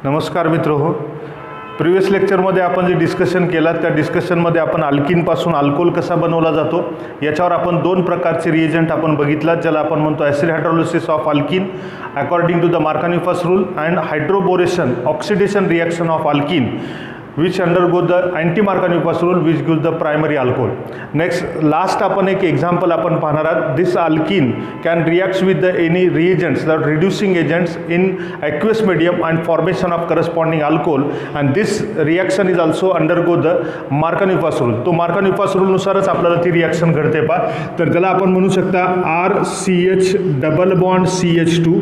नमस्कार मित्रहो, प्रिवियस लेक्चरमध्ये आपण जे डिस्कशन केलं त्या डिस्कशनमध्ये आपण अल्किनपासून अल्कोहोल कसा बनवला जातो याच्यावर आपण दोन प्रकारचे रिएजंट आपण बघितला, ज्याला आपण म्हणतो acid hydrolysis of alkene according to the Markovnikov rule and hydroboration oxidation reaction of alkene which undergo the anti-Markovnik's rule which gives the primary alcohol. Next last आपण एक example आपण पाहणार आहोत. This alkene can react with the any reagents, the reducing agents in aqueous medium and formation of corresponding alcohol, and this reaction is also undergo the Markovnik's rule. तो Markovnik's rule नुसारच आपल्याला ती reaction घडते पा. तर त्याला आपण म्हणू शकता RCH डबल बॉन्ड CH2.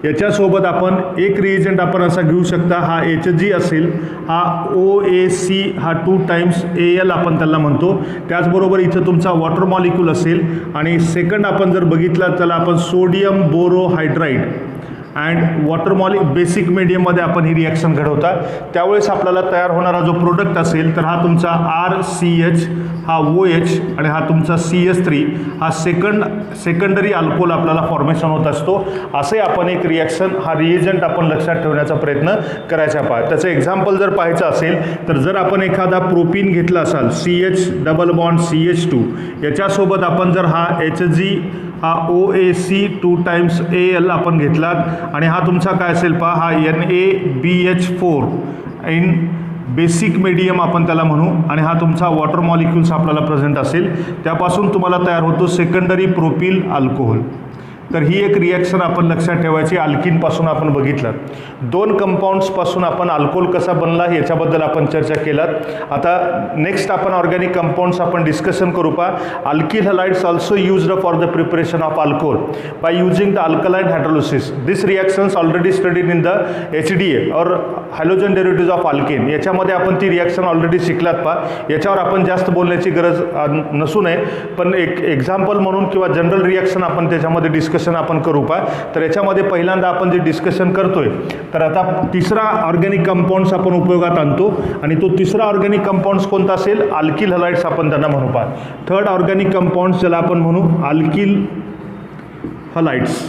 याच्यासोबत आपण एक रिएजंट आपण असा घेऊ शकता, हा Hg असेल, हा OAC, हा 2 टाइम्स Al आपण त्याला म्हणतो. त्याचबरोबर इथं तुमचा वॉटर मॉलिक्यूल असेल आणि सेकंड आपण जर बघितला त्याला आपण सोडियम बोरोहायड्राइड अँड वॉटर बेसिक मीडियममध्ये आपण ही रिॲक्शन घडवता. त्यावेळेस आपल्याला तयार होणारा जो प्रोडक्ट असेल तर हा तुमचा RCH, हा OH आणि हा तुमचा CS3, हा सेकंडरी अल्कोहोल आपल्याला फॉर्मेशन होत असतो. असे आपण एक रिॲक्शन, हा रिएजंट आपण लक्षात ठेवण्याचा प्रयत्न करायचा पहा. त्याचं एक्झाम्पल जर पाहायचं असेल तर जर आपण एखादा प्रोपीन घेतला असाल CH डबल बॉन्ड CH2, याच्यासोबत आपण जर हा Hg, हा OAC 2 टाइम्स Al आपण घेतलात आणि हा तुमचा काय असेल पहा, हा NaBH4 इन बेसिक मीडियम आपण त्याला म्हणू आणि हा तुमचा वॉटर मॉलिक्यूल्स आपल्याला प्रेझेंट असेल, त्यापासून तुम्हाला तयार होतो सेकंडरी प्रोपिल अल्कोहोल. तर ही एक रिॲक्शन आपण लक्षात ठेवायची. अल्किनपासून आपण बघितलं, दोन कंपाऊंड्सपासून आपण अल्कोहोल कसा बनला याच्याबद्दल आपण चर्चा केलात. आता नेक्स्ट आपण ऑर्गॅनिक कंपाऊंड्स आपण डिस्कशन करू पा. Alkyl halides also used for the preparation of alcohol by using the alkaline hydrolysis. This reactions already studied in the HDA और हॅलोजन डेरिव्हेटिव्ज ऑफ अल्केन. याच्यामध्ये आपण ती रिॲक्शन ऑलरेडी शिकलात पा. याच्यावर आपण जास्त बोलण्याची गरज नसू नये, पण एक एक्झाम्पल म्हणून किंवा जनरल रिॲक्शन आपण त्याच्यामध्ये डिस्कशन आपण करू पा. तर याच्यामध्ये पहिल्यांदा आपण जे डिस्कशन करतोय तर आता तिसरा ऑर्गॅनिक कंपाऊंड्स आपण उपयोगात आणतो आणि तो तिसरा ऑर्गॅनिक कंपाऊंड्स कोणता असेल, अल्किल हलाइड्स आपण त्यांना म्हणू पा. थर्ड ऑर्गॅनिक कंपाऊंड्स ज्याला आपण म्हणू अल्किल हलाइड्स.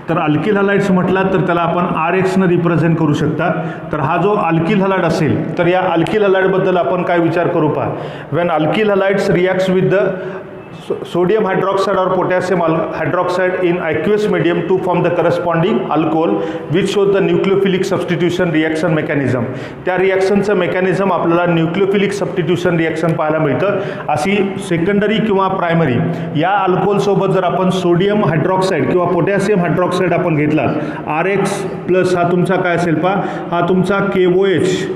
तर अल्किल हलाइड्स म्हटला तर त्याला आपण RX ने रिप्रेझेंट करू शकता. तर हा जो अल्किल हलाइड असेल तर या अल्किल हलाइडबद्दल आपण काय विचार करू पा. When alkyl halides reacts with the sodium hydroxide or potassium hydroxide in aqueous medium to form the corresponding alcohol which shows the nucleophilic substitution reaction mechanism. त्या रिॲक्शनचं मेकॅनिझम आपल्याला न्यूक्लियोफिलिक सबस्टिट्यूशन रिॲक्शन पाहायला मिळतं. अशी सेकंडरी किंवा primary या अल्कोहोलसोबत जर आपण sodium hydroxide किंवा पोटॅशियम हायड्रॉक्साईड आपण घेतला, RX प्लस हा तुमचा काय असेल पा, हा तुमचा KOH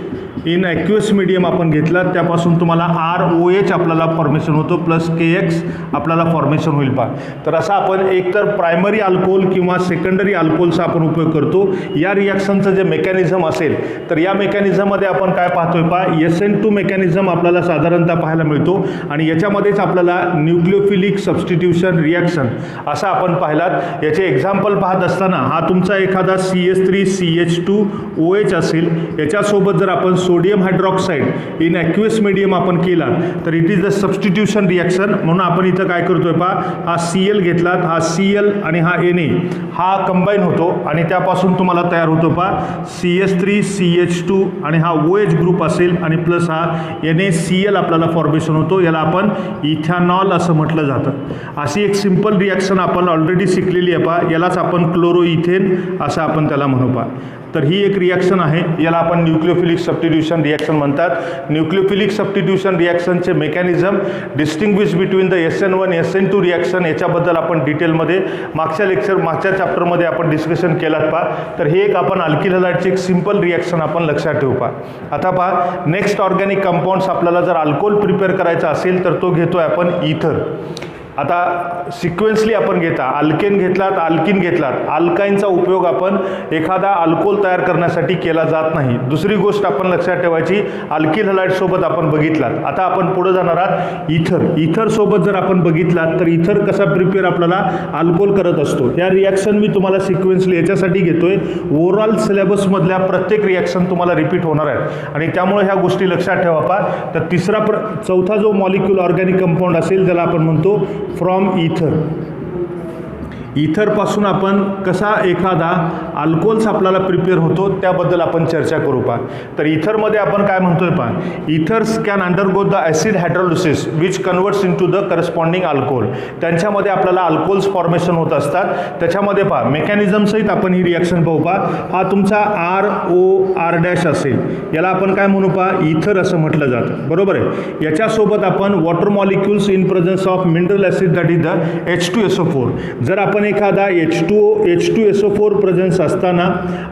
इन ॲक्युअस मीडियम आपण घेतला, त्यापासून तुम्हाला ROH आपल्याला फॉर्मेशन होतो प्लस KX आपल्याला फॉर्मेशन होईल पा. तर असा आपण एकतर प्रायमरी अल्कोहोल किंवा सेकंडरी अल्कोहोलचा आपण उपयोग करतो. या रिॲक्शनचं जे मेकॅनिझम असेल तर या मेकॅनिझममध्ये आपण काय पाहतोय पा, SN2 मेकॅनिझम आपल्याला साधारणतः पाहायला मिळतो आणि याच्यामध्येच आपल्याला न्यूक्लियोफिलिक सबस्टिट्यूशन रिॲक्शन असं आपण पाहिलात. याचे एक्झाम्पल पाहत असताना हा तुमचा एखादा CS3 CH2OH असेल, याच्यासोबत जर आपण सोडियम हायड्रॉक्साईड इन ॲक्युअस मीडियम आपण केला तर it is the substitution reaction. म्हणून आपण इथं काय करतोय पा, हा Cl घेतला, हा Cl आणि हा Na हा कंबाईन होतो आणि त्यापासून तुम्हाला तयार होतो पा CS3 CH2 आणि हा OH ग्रुप असेल आणि प्लस हा NaCl आपल्याला फॉर्मेशन होतो. याला आपण इथॅनॉल असं म्हटलं जातं. अशी एक सिंपल रिॲक्शन आपण ऑलरेडी शिकलेली आहे पा. यालाच आपण क्लोरोइथेन असं आपण त्याला म्हणू पा. तर ही एक रिॲक्शन आहे, याला आपण न्यूक्लियोफिलिक सबस्टिट्यूशन रिॲक्शन म्हणतात. न्यूक्लियोफिलिक सबस्टिट्यूशन रिॲक्शनचे mechanism distinguish between the SN1 SN2 reaction याच्याबद्दल आपण डिटेलमध्ये मागच्या चॅप्टरमध्ये आपण डिस्कशन केलात पा. तर हे एक आपण अल्किल हलाइडची एक सिंपल रिॲक्शन आपण लक्षात ठेवू पा. आता पहा, नेक्स्ट ऑर्गॅनिक कंपाऊंड्स आपल्याला जर अल्कोहोल प्रिपेअर करायचा असेल तर तो घेतोय आपण इथर. आता सिक्वेन्सली आपण घेता, अल्केन घेतलात, अल्किन घेतलात. अल्काईनचा उपयोग आपण एखादा अल्कोहोल तयार करण्यासाठी केला जात नाही. दुसरी गोष्ट आपण लक्षात ठेवायची, अल्किल हलाइडसोबत आपण बघितलात. आता आपण पुढे जाणार आहात इथर. इथरसोबत जर आपण बघितलात तर इथर कसा प्रिपेअर आपल्याला अल्कोहोल करत असतो. या रिॲक्शन मी तुम्हाला सिक्वेन्सली याच्यासाठी घेतोय, ओव्हरऑल सिलेबसमधल्या प्रत्येक रिॲक्शन तुम्हाला रिपीट होणार आहेत आणि त्यामुळे ह्या गोष्टी लक्षात ठेवा पा. तर चौथा जो मॉलिक्यूल ऑर्गॅनिक कंपाऊंड असेल त्याला आपण म्हणतो फ्रॉम इथर. इथरपासून आपण कसा एखादा अल्कोहोल्स आपल्याला प्रिपेअर होतो त्याबद्दल आपण चर्चा करू पहा. तर इथरमध्ये आपण काय म्हणतोय पहा, ethers can undergo the acid hydrolysis which converts into the corresponding alcohol. त्यांच्यामध्ये आपल्याला अल्कोहोल्स फॉर्मेशन होत असतात. त्याच्यामध्ये पहा मेकॅनिझम सहित आपण ही रिॲक्शन पाहू पहा. हा तुमचा ROR' असेल, याला आपण काय म्हणू पहा, इथर असं म्हटलं जातं, बरोबर आहे. याच्यासोबत आपण water molecules in presence of mineral acid that is the H2SO4. जर आपण एखादा H2SO4 प्रेझेन्स असताना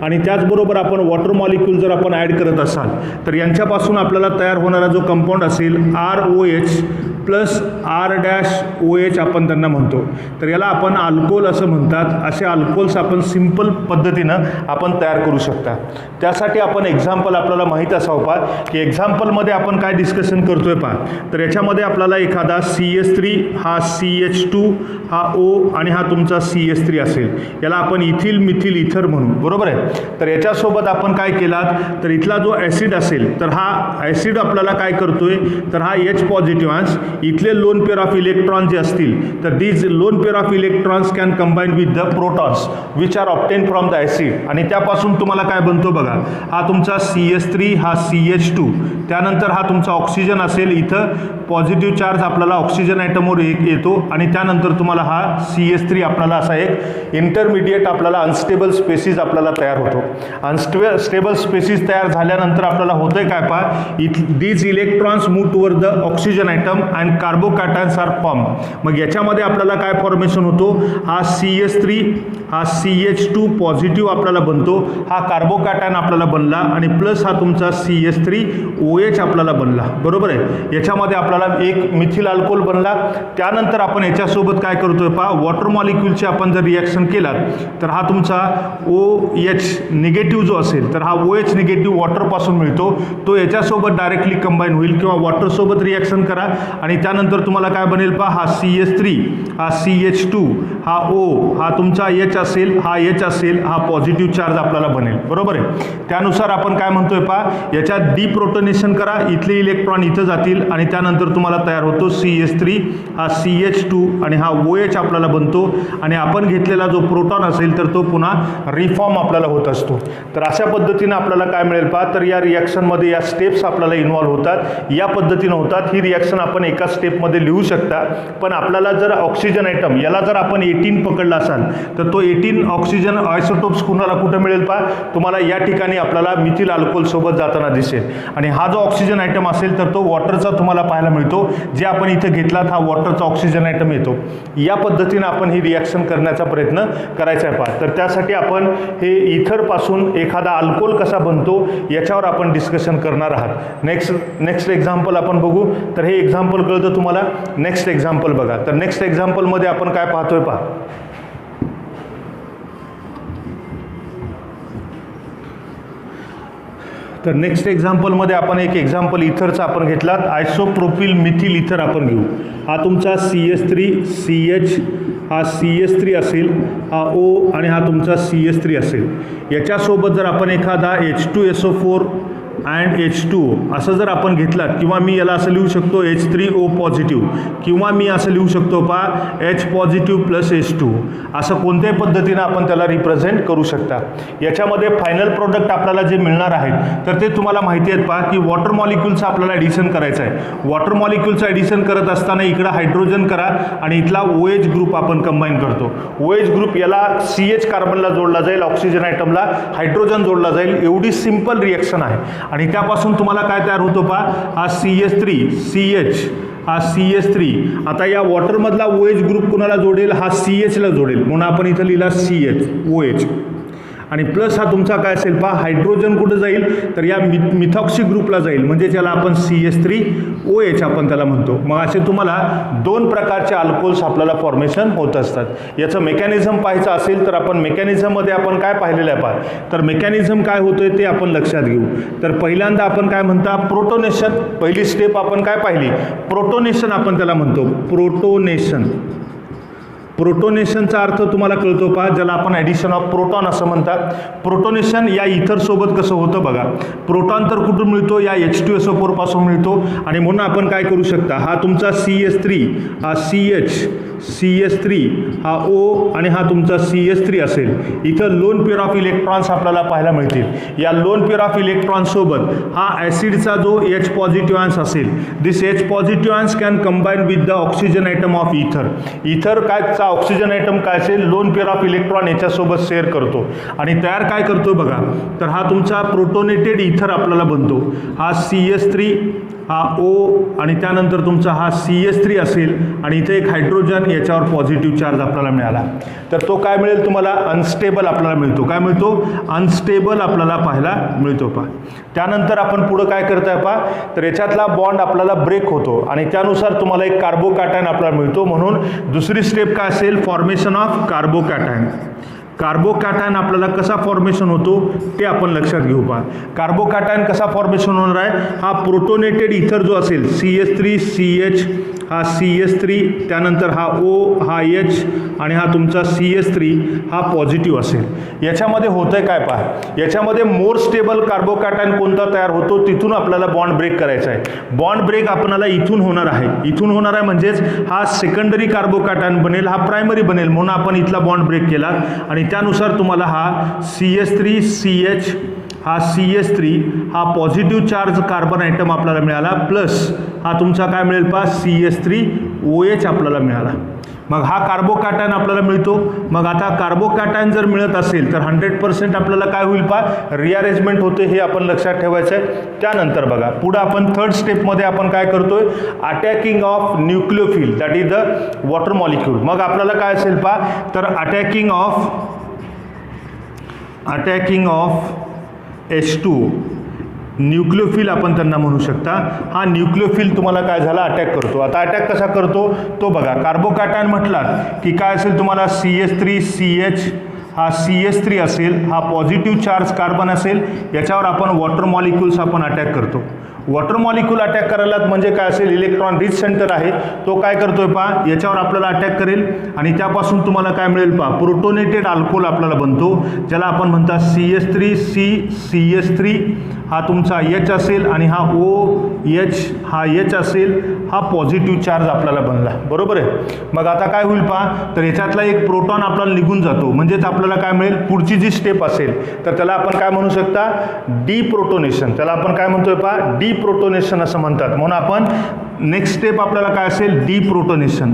आणि त्याचबरोबर आपण वॉटर मॉलिक्यूल जर आपण ॲड करत असाल तर यांच्यापासून आपल्याला तयार होणारा जो कंपाऊंड असेल ROH प्लस R' आपण त्यांना म्हणतो. तर याला आपण अल्कोहोल असं म्हणतात. असे अल्कोहोल्स आपण सिंपल पद्धतीनं आपण तयार करू शकता. त्यासाठी आपण एक्झाम्पल आपल्याला माहीत असावं पहा की एक्झाम्पलमध्ये आपण काय डिस्कशन करतोय पहा. तर याच्यामध्ये आपल्याला एखादा CH3 हा CH2 हा O आणि हा तुमचा CH3 असेल, याला आपण इथिल मिथिल इथर म्हणू, बरोबर आहे. तर याच्यासोबत आपण काय केलात तर इथला जो ॲसिड असेल तर हा ॲसिड आपल्याला काय करतोय तर हा H पॉझिटिव्ह आयन्स, इथले लोन पेअर ऑफ इलेक्ट्रॉन जे असतील तर these lone pair of electrons can combine with the protons which are obtain from the acid. आणि त्यापासून तुम्हाला काय बनतो बघा, हा तुमचा CH3 हा CH2, त्यानंतर हा तुमचा ऑक्सिजन असेल, इथं पॉझिटिव्ह चार्ज आपल्याला ऑक्सिजन ॲटमवर येतो आणि त्यानंतर तुम्हाला हा CH3 आपल्याला असा एक इंटरमिडिएट आपल्याला अनस्टेबल स्पेसिस आपल्याला तयार होतो. अनस्टेबल स्पेसिस तयार झाल्यानंतर आपल्याला होतंय काय पहा, these electrons move toward the oxygen atom and carbocations are form. मग याच्यामध्ये आपल्याला काय फॉर्मेशन होतो, हा CH3 हा CH2 पॉझिटिव्ह आपल्याला बनतो, हा कार्बोकॅटायन आपल्याला बनला आणि प्लस हा तुमचा CH3OH आपल्याला बनला, बरोबर आहे. याच्यामध्ये आपल्याला एक मिथिल अल्कोहोल बनला. त्यानंतर आपण याच्यासोबत काय करतोय पहा, वॉटर मॉलिक्यूलचे आपण जर रिॲक्शन केला तर हा तुमचा OH निगेटिव्ह जो असेल तर हा OH निगेटिव्ह वॉटरपासून मिळतो, तो याच्यासोबत डायरेक्टली कंबाईन होईल किंवा वॉटरसोबत रिॲक्शन करा आणि त्यानंतर तुम्हाला काय बनेल पहा, हा CH3 हा CH2 हा O हा तुमचा H असेल, हा H असेल, हा पॉझिटिव्ह चार्ज आपल्याला बनेल, बरोबर आहे. त्यानुसार आपण काय म्हणतोय पहा, याच्यात डिप्रोटोनेशन करा, इथले इलेक्ट्रॉन इथं जातील आणि त्यानंतर तुम्हाला तयार होतो CH3 हा CH2 आणि हा OH आपल्याला बनतो आणि आपण घेतलेला जो प्रोटॉन असेल तर तो पुन्हा रिफॉर्म आपल्याला होत असतो. तर अशा पद्धतीनं आपल्याला काय मिळेल पहा, तर या रिॲक्शनमध्ये या स्टेप्स आपल्याला इन्व्हॉल्व होतात, या पद्धतीनं होतात. ही रिॲक्शन आपण एका स्टेपमध्ये लिहू शकता. पण आपल्याला जर ऑक्सिजन ॲटम याला जर आपण 18 पकडला असाल तर तो 18 ऑक्सिजन आयसोटोप्स कुणाला कुठं मिळेल पहा, तुम्हाला या ठिकाणी आपल्याला मिथिल अल्कोहोल सोबत जाताना दिसेल. आणि हा जो ऑक्सिजन ॲटम असेल तर तो वॉटरचा तुम्हाला पाहायला मिळतो, जे आपण इथे घेतलात हा वॉटरचा ऑक्सिजन ॲटम येतो. या पद्धतीनं आपण ही रिॲक्शन करण्याचा प्रयत्न करायचा आहे पहा. तर त्यासाठी आपण हे इथरपासून एखादा अल्कोहोल कसा बनतो याच्यावर आपण डिस्कशन करणार आहात. नेक्स्ट एक्झाम्पल आपण बघू. तर हे एक्झाम्पल कळतं तुम्हाला. नेक्स्ट एक्झाम्पल बघा. तर नेक्स्ट एक्झाम्पलमध्ये आपण काय पाहतोय पहा, तर नेक्स्ट एक्झाम्पलमध्ये आपण एक एक्झाम्पल इथरचा आपण घेतलात, आयसोप्रोपिल मिथिल इथर आपण घेऊ. हा तुमचा CH3 CH हा CH3 असेल, हा O आणि हा तुमचा CH3 असेल. याच्यासोबत जर आपण एखादा H2SO4 अँड H2O असं जर आपण घेतलात किंवा मी याला असं लिहू शकतो H3O पॉझिटिव्ह किंवा मी असं लिहू शकतो पहा H पॉझिटिव्ह प्लस H2, असं कोणत्याही पद्धतीनं आपण त्याला रिप्रेझेंट करू शकता. याच्यामध्ये फायनल प्रोडक्ट आपल्याला जे मिळणार आहेत तर ते तुम्हाला माहिती आहेत पहा की वॉटर मॉलिक्यूलचं आपल्याला ॲडिशन करायचं आहे. वॉटर मॉलिक्यूलचं ॲडिशन करत असताना इकडं हायड्रोजन करा आणि इथला OH ग्रुप आपण कंबाईन करतो. OH ग्रुप याला CH कार्बनला जोडला जाईल, ऑक्सिजन ॲटमला हायड्रोजन जोडला जाईल. एवढी सिंपल रिॲक्शन आहे. आणि त्यापासून तुम्हाला काय तयार होतो पहा, हा CH3 CH हा CH3. आता या वॉटरमधला OH ग्रुप कुणाला जोडेल, हा CHला जोडेल, म्हणून आपण इथं लिहिला CH OH. आणि प्लस हा तुमचा काय असेल पहा, हायड्रोजन कुठं जाईल तर या मिथॉक्सी ग्रुपला जाईल, म्हणजे त्याला आपण CH3OH आपण त्याला म्हणतो. मग असे तुम्हाला दोन प्रकारचे अल्कोहोल्स आपल्याला फॉर्मेशन होत असतात. याचं मेकॅनिझम पाहायचं असेल तर आपण मेकॅनिझममध्ये आपण काय पाहिलेलं आहे पहा, तर मेकॅनिझम काय होतंय ते आपण लक्षात घेऊ. तर पहिल्यांदा आपण काय म्हणता, प्रोटोनेशन. पहिली स्टेप आपण काय पाहिली, प्रोटोनेशन आपण त्याला म्हणतो. प्रोटोनेशनचा अर्थ तुम्हाला कळतो पहा, ज्याला आपण ॲडिशन ऑफ प्रोटॉन असं म्हणतात. प्रोटोनेशन या इथरसोबत कसं होतं बघा, प्रोटॉन तर कुठून मिळतो, या H2SO4 पासून मिळतो. आणि म्हणून आपण काय करू शकता, हा तुमचा CH3 हा CH CS3 हा O आणि हा तुमचा CS3 असेल. इथं लोन पेअर ऑफ इलेक्ट्रॉन्स आपल्याला पाहायला मिळतील. या लोन पेअर ऑफ इलेक्ट्रॉन्ससोबत हा ॲसिडचा जो H पॉझिटिव्ह आयन्स असेल, दिस H positive ions can combine with the oxygen item of इथर. इथर कायचा ऑक्सिजन आयटम काय असेल, लोन पेअर ऑफ इलेक्ट्रॉन याच्यासोबत शेअर करतो आणि तयार काय करतो बघा, तर हा तुमचा प्रोटोनेटेड इथर आपल्याला बनतो. हा CS3 हा O आणि त्यानंतर तुमचा हा CS3 असेल आणि इथे एक हायड्रोजन याच्यावर पॉझिटिव्ह चार्ज आपल्याला मिळाला. तर तो काय मिळेल तुम्हाला, अनस्टेबल आपल्याला मिळतो. काय मिळतो, अनस्टेबल आपल्याला पाहायला मिळतो पहा. त्यानंतर आपण पुढं काय करताय पहा, तर याच्यातला बॉन्ड आपल्याला ब्रेक होतो आणि त्यानुसार तुम्हाला एक कार्बोकॅटायन आपल्याला मिळतो. म्हणून दुसरी स्टेप काय असेल, फॉर्मेशन ऑफ कार्बोकॅटायन. कार्बोकॅटायन आपल्याला कसा फॉर्मेशन होतो ते आपण लक्षात घेऊ पहा. कार्बोकॅटायन कसा फॉर्मेशन होणार आहे, हा प्रोटोनेटेड इथर जो असेल CS3 CH हा CS3 त्यानंतर हा O हा H आणि हा तुमचा CS3 हा पॉझिटिव्ह असेल. याच्यामध्ये होतंय काय पहा, याच्यामध्ये मोर स्टेबल कार्बोकॅटायन कोणता तयार होतो, तिथून आपल्याला बॉन्ड ब्रेक करायचा आहे. बॉन्ड ब्रेक आपल्याला इथून होणार आहे. इथून होणार आहे म्हणजेच हा सेकंडरी कार्बोकॅटायन बनेल, हा प्रायमरी बनेल, म्हणून आपण इथला बॉन्ड ब्रेक केला आणि त्यानुसार तुम्हाला हा CS3 CH हा CS3 हा पॉझिटिव्ह चार्ज कार्बन आयटम आपल्याला मिळाला, प्लस हा तुमचा काय मिळेल पहा CS3 OH आपल्याला मिळाला. मग हा कार्बोकॅटायन आपल्याला मिळतो. मग आता कार्बोकॅटायन जर मिळत असेल तर 100% आपल्याला काय होईल पहा, रिअरेंजमेंट होते, हे आपण लक्षात ठेवायचं आहे. त्यानंतर बघा पुढं आपण थर्ड स्टेपमध्ये आपण काय करतोय, attacking of nucleophile that is the water molecule. मग आपल्याला काय असेल पहा, तर अटॅकिंग ऑफ H2 न्यूक्लिओफिल आपण त्यांना म्हणू शकता. हा न्यूक्लिओफिल तुम्हाला काय झाला, अटॅक करतो. आता अटॅक कसा करतो तो बघा. कार्बोकॅटायन म्हटलात की काय असेल तुम्हाला, CS3 CH हा CS3 असेल, हा पॉझिटिव्ह चार्ज कार्बन असेल, याच्यावर आपण वॉटर मॉलिक्युल्स आपण अटॅक करतो. वॉटर मॉलिक्यूल अटॅक करायला म्हणजे काय असेल, इलेक्ट्रॉन रिच सेंटर आहे, तो काय करतोय पहा, याच्यावर आपल्याला अटॅक करेल आणि त्यापासून तुम्हाला काय मिळेल पहा, प्रोटोनेटेड अल्कोहोल आपल्याला बनतो, ज्याला आपण म्हणतात CS3 CS3 हा तुमचा H असेल आणि हा OH हा H असेल, हा पॉझिटिव्ह चार्ज आपल्याला बनला. बरोबर आहे. मग आता काय होईल पहा, तर याच्यातला एक प्रोटॉन आपल्याला निघून जातो, म्हणजेच आपल्याला काय मिळेल, पुढची जी स्टेप असेल तर त्याला आपण काय म्हणू शकता, डिप्रोटोनेशन. त्याला आपण काय म्हणतोय पहा, डिप्रोटोनेशन असं म्हणतात. म्हणून आपण नेक्स्ट स्टेप आपल्याला काय असेल, डिप्रोटोनेशन.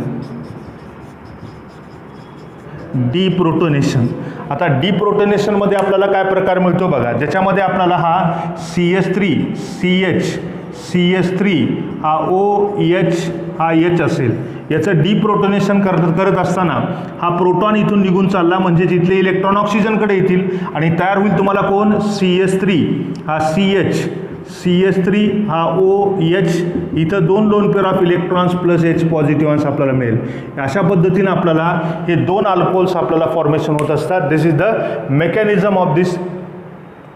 डिप्रोटोनेशन. आता डिप्रोटोनेशनमध्ये आपल्याला काय प्रकार मिळतो बघा, ज्याच्यामध्ये आपल्याला हा CS3 CH CS3 हा OH हा H असेल, याचं डिप्रोटोनेशन करत असताना हा प्रोटॉन इथून निघून चालला, म्हणजे जिथले इलेक्ट्रॉन ऑक्सिजनकडे येतील आणि तयार होईल तुम्हाला कोण, CS3 हा CH CS3 हा OH, इथं दोन lone pair of electrons plus H positive ions आपल्याला मिळेल. अशा पद्धतीने आपल्याला हे दोन अल्कोहोल्स आपल्याला फॉर्मेशन होत असतात. This is the mechanism of this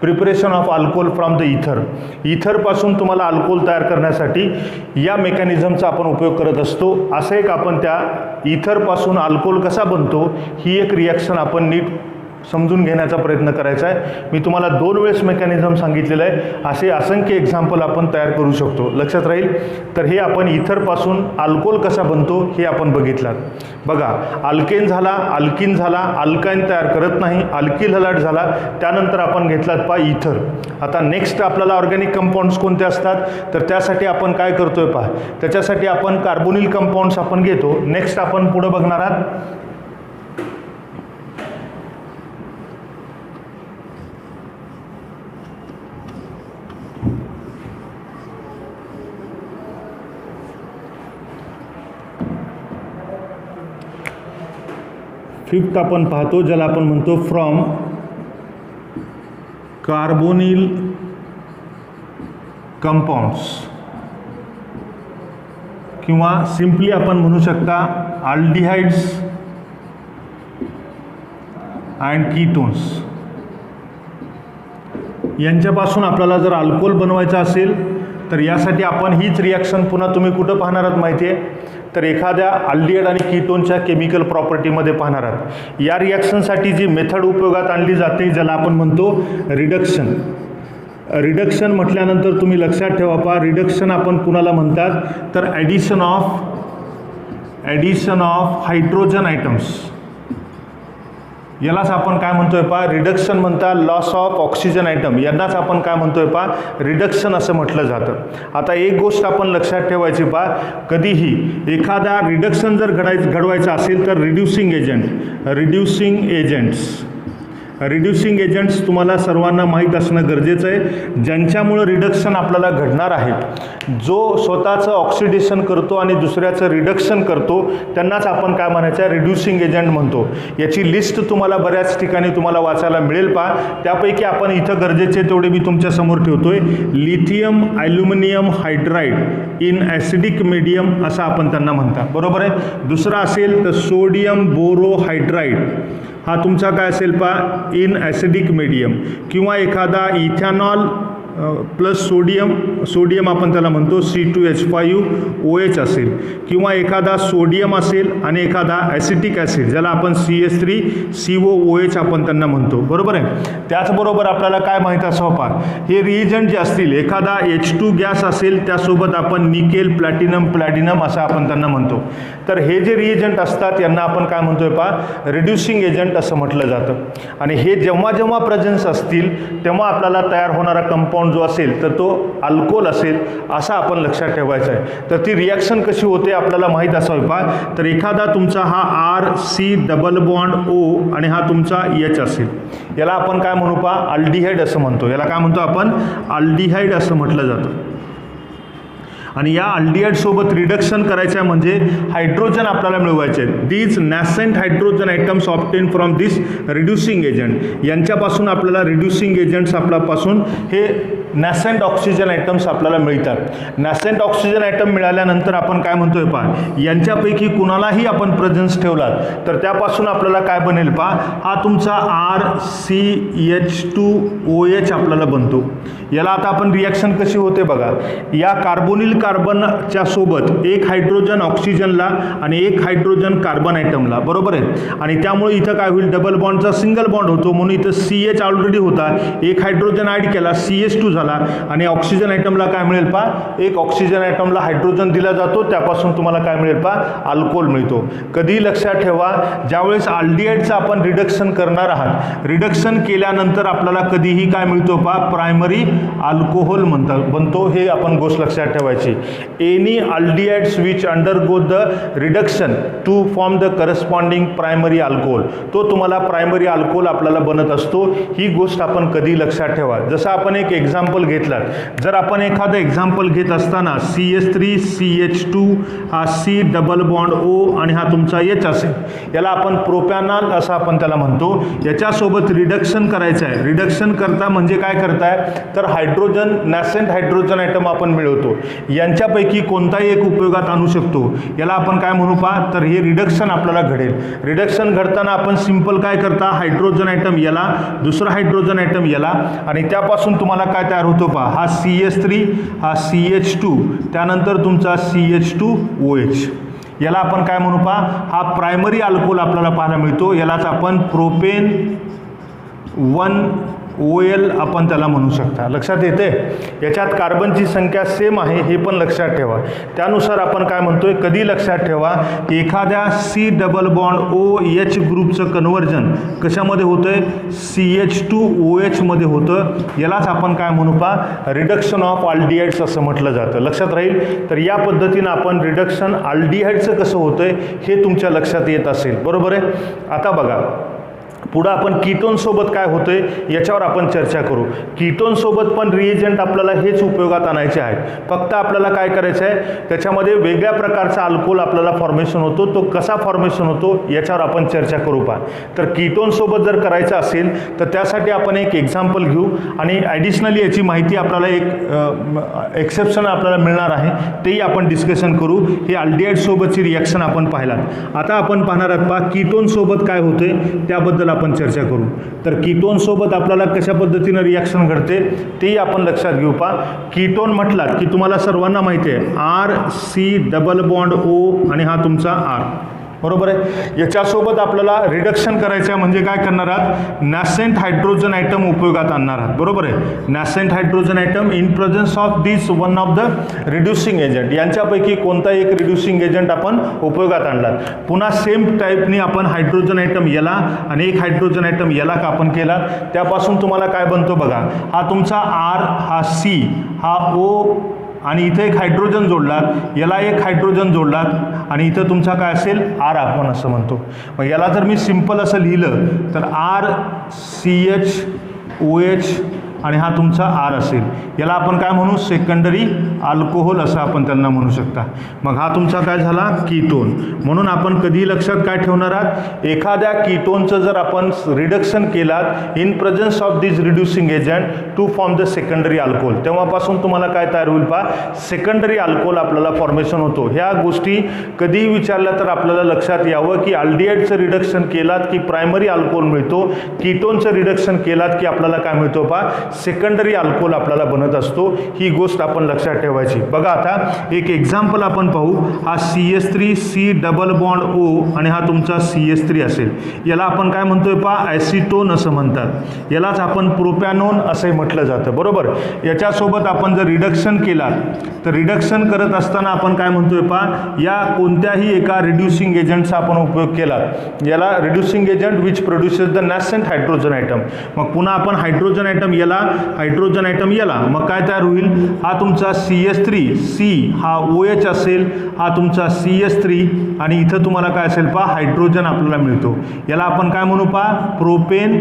preparation of alcohol from the ether. इथरपासून तुम्हाला अल्कोहोल तयार करण्यासाठी या मेकॅनिझमचा आपण उपयोग करत असतो. असं एक आपण त्या इथरपासून अल्कोहोल कसा बनतो ही एक रिॲक्शन आपण नीट समजून घेण्याचा प्रयत्न करायचा आहे. मी तुम्हाला 2 वेळेस मेकॅनिझम सांगितलेलं आहे. असे असंख्य एक्झाम्पल आपण तयार करू शकतो, लक्षात राहील. तर हे आपण इथरपासून अल्कोहोल कसा बनतो हे आपण बघितलं. बघा, अल्केन झाला, अल्किन झाला, अल्काइन तयार करत नाही, अल्किल हलाट झाला, त्यानंतर आपण घेतलात पहा इथर. आता नेक्स्ट आपल्याला ऑर्गॅनिक कंपाऊंड्स कोणते असतात, तर त्यासाठी आपण काय करतोय पहा, त्याच्यासाठी आपण कार्बोनिल कंपाऊंड्स आपण घेतो. नेक्स्ट आपण पुढे बघणार आहात फिफ्थ आपण पाहतो, ज्याला आपण म्हणतो फ्रॉम कार्बोनिल कंपाऊंड्स किंवा सिंपली आपण म्हणू शकता अल्डिहाइड्स अँड कीटोन्स. यांच्यापासून आपल्याला जर अल्कोहोल बनवायचा असेल तर यासाठी आपण हीच रिॲक्शन पुन्हा तुम्ही कुठं पाहणार आहात माहिती आहे, तर एखाद्या अल्डिहाइड आणि कीटोनच्या केमिकल प्रॉपर्टीमध्ये पाहणार आहात. या रिॲक्शनसाठी जी मेथड उपयोगात आणली जाते ज्याला आपण म्हणतो रिडक्शन. रिडक्शन म्हटल्यानंतर तुम्ही लक्षात ठेवा पहा, रिडक्शन आपण कुणाला म्हणतात, तर addition of addition of hydrogen items, यालाच आपण काय म्हणतोय पहा रिडक्शन म्हणता. लॉस ऑफ ऑक्सिजन आयटम यांनाच आपण काय म्हणतोय पहा रिडक्शन असं म्हटलं जातं. आता एक गोष्ट आपण लक्षात ठेवायची पहा, कधीही एखादा रिडक्शन जर घडवायचं असेल तर रिड्युसिंग एजंट्स तुम्हाला सर्वांना माहीत असणं गरजेचं आहे. ज्यांच्यामुळं रिडक्शन आपल्याला घडणार आहे, जो स्वतःचं ऑक्सिडेशन करतो आणि दुसऱ्याचं रिडक्शन करतो, त्यांनाच आपण काय म्हणायचं आहे रिड्युसिंग एजंट म्हणतो. याची लिस्ट तुम्हाला बऱ्याच ठिकाणी तुम्हाला वाचायला मिळेल पहा. त्यापैकी आपण इथं गरजेचे तेवढे मी तुमच्यासमोर ठेवतोय. Lithium aluminium hydride in acidic medium असं आपण त्यांना म्हणतात, बरोबर आहे. दुसरा असेल तर सोडियम बोरोहायड्राईड, हा तुमचा काय असेल पहा इन ॲसिडिक मीडियम, किंवा एखादा इथॅनॉल प्लस सोडियम आपण त्याला म्हणतो C2H5OH असेल, किंवा एखादा सोडियम असेल आणि एखादा ॲसिटिक ॲसिड ज्याला आपण CH3COOH आपण त्यांना म्हणतो, बरोबर आहे. त्याचबरोबर आपल्याला काय माहीत असावं पहा, हे रिएजंट जे असतील, एखादा H2 गॅस असेल त्यासोबत आपण निकेल प्लॅटिनम असं आपण त्यांना म्हणतो. तर हे जे रिएजंट असतात यांना आपण काय म्हणतोय पहा रिड्युसिंग एजंट असं म्हटलं जातं. आणि हे जेव्हा प्रेझेन्स असतील तेव्हा आपल्याला तयार होणारा कंपाऊंड जो असेल तर तो अल्कोहोल असेल असं आपण लक्षात ठेवायचं आहे. तर ती रिॲक्शन कशी होते आपल्याला माहीत असावी पहा. तर एखादा तुमचा हा RC डबल बॉन्ड O आणि हा तुमचा H असेल, याला आपण काय म्हणू पहा अल्डिहाइड असं म्हणतो. याला काय म्हणतो आपण अल्डिहाइड असं म्हटलं जातं. आणि या अल्डिहाइडसोबत रिडक्शन करायचं आहे म्हणजे हायड्रोजन आपल्याला मिळवायचे आहेत. These nascent hydrogen atoms obtain from this reducing agent, यांच्यापासून आपल्याला रिड्युसिंग एजंट्स आपल्यापासून हे नॅसेंट ऑक्सिजन आयटम्स आपल्याला मिळतात. नॅसेंट ऑक्सिजन आयटम मिळाल्यानंतर आपण काय म्हणतोय पहा, यांच्यापैकी कुणालाही आपण प्रेझेन्स ठेवला तर त्यापासून आपल्याला काय बनेल पहा, हा तुमचा RCH2OH आपल्याला बनतो. याला आता आपण रिॲक्शन कशी होते बघा, या कार्बोनिल कार्बनच्या सोबत एक हायड्रोजन ऑक्सिजनला आणि एक हायड्रोजन कार्बन आयटमला, बरोबर आहे. आणि त्यामुळे इथं काय होईल डबल बॉन्डचा सिंगल बॉन्ड होतो, म्हणून इथं CH ऑलरेडी होता, एक हायड्रोजन ॲड केला CH2 झाला आणि ऑक्सिजन आयटमला काय मिळेल पहा, एक ऑक्सिजन आयटमला हायड्रोजन दिला जातो, त्यापासून तुम्हाला काय मिळेल पहा अल्कोहोल मिळतो. कधी लक्षात ठेवा, ज्यावेळेस अल्डिहाइडचं आपण रिडक्शन करणार आहात, रिडक्शन केल्यानंतर आपल्याला कधीही काय मिळतो पहा प्रायमरी अल्कोहोल बनतो. हे आपण गोष्ट लक्षात ठेवायची. Any aldehydes which undergo the reduction to form the corresponding primary alcohol, तो तुम्हाला प्रायमरी अल्कोहोल आपल्याला बनत असतो. ही गोष्ट आपण कधी लक्षात ठेवा. जसं आपण एक एक्झाम्पल घेतलात, जर आपण एखादं एक्झाम्पल घेत असताना CH3CH2 हा C डबल बॉन्ड O आणि हा तुमचा H असेल, याला आपण प्रोपॅनॉल असं आपण त्याला म्हणतो. याच्यासोबत रिडक्शन करायचं आहे. रिडक्शन करता म्हणजे काय करताय तर हायड्रोजन नॅसेंट हायड्रोजन आयटम आपण मिळवतो. यांच्यापैकी कोणताही एक उपयोगात आणू शकतो. याला आपण काय म्हणू पहा, तर हे रिडक्शन आपल्याला घडेल. रिडक्शन घडताना आपण सिंपल काय करता, हायड्रोजन आयटम याला, दुसरा हायड्रोजन आयटम याला, आणि त्यापासून तुम्हाला काय तयार होतो पहा, हा CH3 हा CH2 त्यानंतर तुमचा CH2OH. याला आपण काय म्हणू पहा, हा प्रायमरी अल्कोहोल आपल्याला पाहायला मिळतो. यालाच आपण प्रोपेन 1OL आपण त्याला म्हणू शकता. लक्षात येते, याच्यात कार्बनची संख्या सेम आहे हे पण लक्षात ठेवा. त्यानुसार आपण काय म्हणतोय, कधी लक्षात ठेवा एखाद्या C डबल बॉन्ड OH ग्रुपचं कन्व्हर्जन कशामध्ये होतंय CH2OH मध्ये होतं. यालाच आपण काय म्हणू पहा रिडक्शन ऑफ अल्डिहाइड्स असं म्हटलं जातं. लक्षात राहील. तर या पद्धतीनं आपण रिडक्शन अल्डिहाइडचं कसं होतंय हे तुमच्या लक्षात येत असेल, बरोबर आहे. आता बघा पुढं आपण कीटोनसोबत काय होतंय याच्यावर आपण चर्चा करू. कीटोनसोबत पण रिएजंट आपल्याला हेच उपयोगात आणायचे आहेत. फक्त आपल्याला काय करायचं आहे, त्याच्यामध्ये वेगळ्या प्रकारचा अल्कोहोल आपल्याला फॉर्मेशन होतो. तो कसा फॉर्मेशन होतो याच्यावर आपण चर्चा करू पहा. तर कीटोनसोबत जर करायचं असेल तर त्यासाठी आपण एक एक्झाम्पल घेऊ आणि ॲडिशनली याची माहिती आपल्याला एक एक्सेप्शन आपल्याला मिळणार आहे, तेही आपण डिस्कशन करू. हे अल्डिहाइडसोबतची रिॲक्शन आपण पाहिलात. आता आपण पाहणार आहात पहा कीटोनसोबत काय होते त्याबद्दल आपण चर्चा करू. तर कीटोन सोबत आपल्याला कशा पद्धतीने रिॲक्शन घडते तेही आपण लक्षात घेऊ पहा. कीटोन म्हटलात की तुम्हाला सर्वांना माहिती आहे RC डबल बॉन्ड O आणि हा तुमचा R. बरोबर आहे. याच्यासोबत आपल्याला रिडक्शन करायचं आहे म्हणजे काय करणार आहात, नॅसेंट हायड्रोजन आयटम उपयोगात आणणार आहात. बरोबर आहे. Nascent hydrogen atom in presence of this one of the reducing agent, यांच्यापैकी कोणता एक रिड्युसिंग एजंट आपण उपयोगात आणला. पुन्हा सेम टाईपनी आपण हायड्रोजन आयटम याला आणि एक हायड्रोजन आयटम याला का आपण केला, त्यापासून तुम्हाला काय बनतो बघा. हा तुमचा R, हा C, हा O आणि इथे एक हायड्रोजन जोडलात, याला एक हायड्रोजन जोडलात आणि इथं तुमचा काय असेल R आपण असं म्हणतो. मग याला जर मी सिंपल असं लिहिलं तर RCHOH आणि हा तुमचा R असेल. याला आपण काय म्हणू, सेकंडरी अल्कोहोल असं आपण त्यांना म्हणू शकता. मग हा तुमचा काय झाला, कीटोन. म्हणून आपण कधी लक्षात काय ठेवणार आहात, एखाद्या कीटोनचं जर आपण रिडक्शन केलात in presence of this reducing agent to form the secondary alcohol, तेव्हापासून तुम्हाला काय तयार होईल पहा, सेकंडरी अल्कोहोल आपल्याला फॉर्मेशन होतो. ह्या गोष्टी कधी विचारल्या तर आपल्याला लक्षात यावं की अल्डिहाइडचं रिडक्शन केलात की प्रायमरी अल्कोहोल मिळतो, कीटोनचं रिडक्शन केलात की आपल्याला काय मिळतो पहा, सेकंडरी अल्कोहोल आपल्याला बनत असतो. ही गोष्ट आपण लक्षात ठेवायची. बघा आता एक एक्झाम्पल आपण पाहू. हा CH3 C double bond O आणि हा तुमचा CH3 असेल. याला आपण काय म्हणतोय पहा, ॲसिटोन असं म्हणतात. यालाच आपण प्रोपॅनोन असंही म्हटलं जातं. बरोबर. याच्यासोबत आपण जर रिडक्शन केला तर रिडक्शन करत असताना आपण काय म्हणतोय पहा, या कोणत्याही एका रिड्युसिंग एजंटचा आपण उपयोग केला, याला reducing agent which produces the nascent hydrogen atom. मग पुन्हा आपण हायड्रोजन आयटम याला, हायड्रोजन आयटम याला, मग काय तयार होईल, हा तुमचा CH3 C, हा OH असेल, हा तुमचा CH3 आणि इथं तुम्हाला काय असेल पहा, हायड्रोजन आपल्याला मिळतो. याला आपण काय म्हणू पहा, प्रोपेन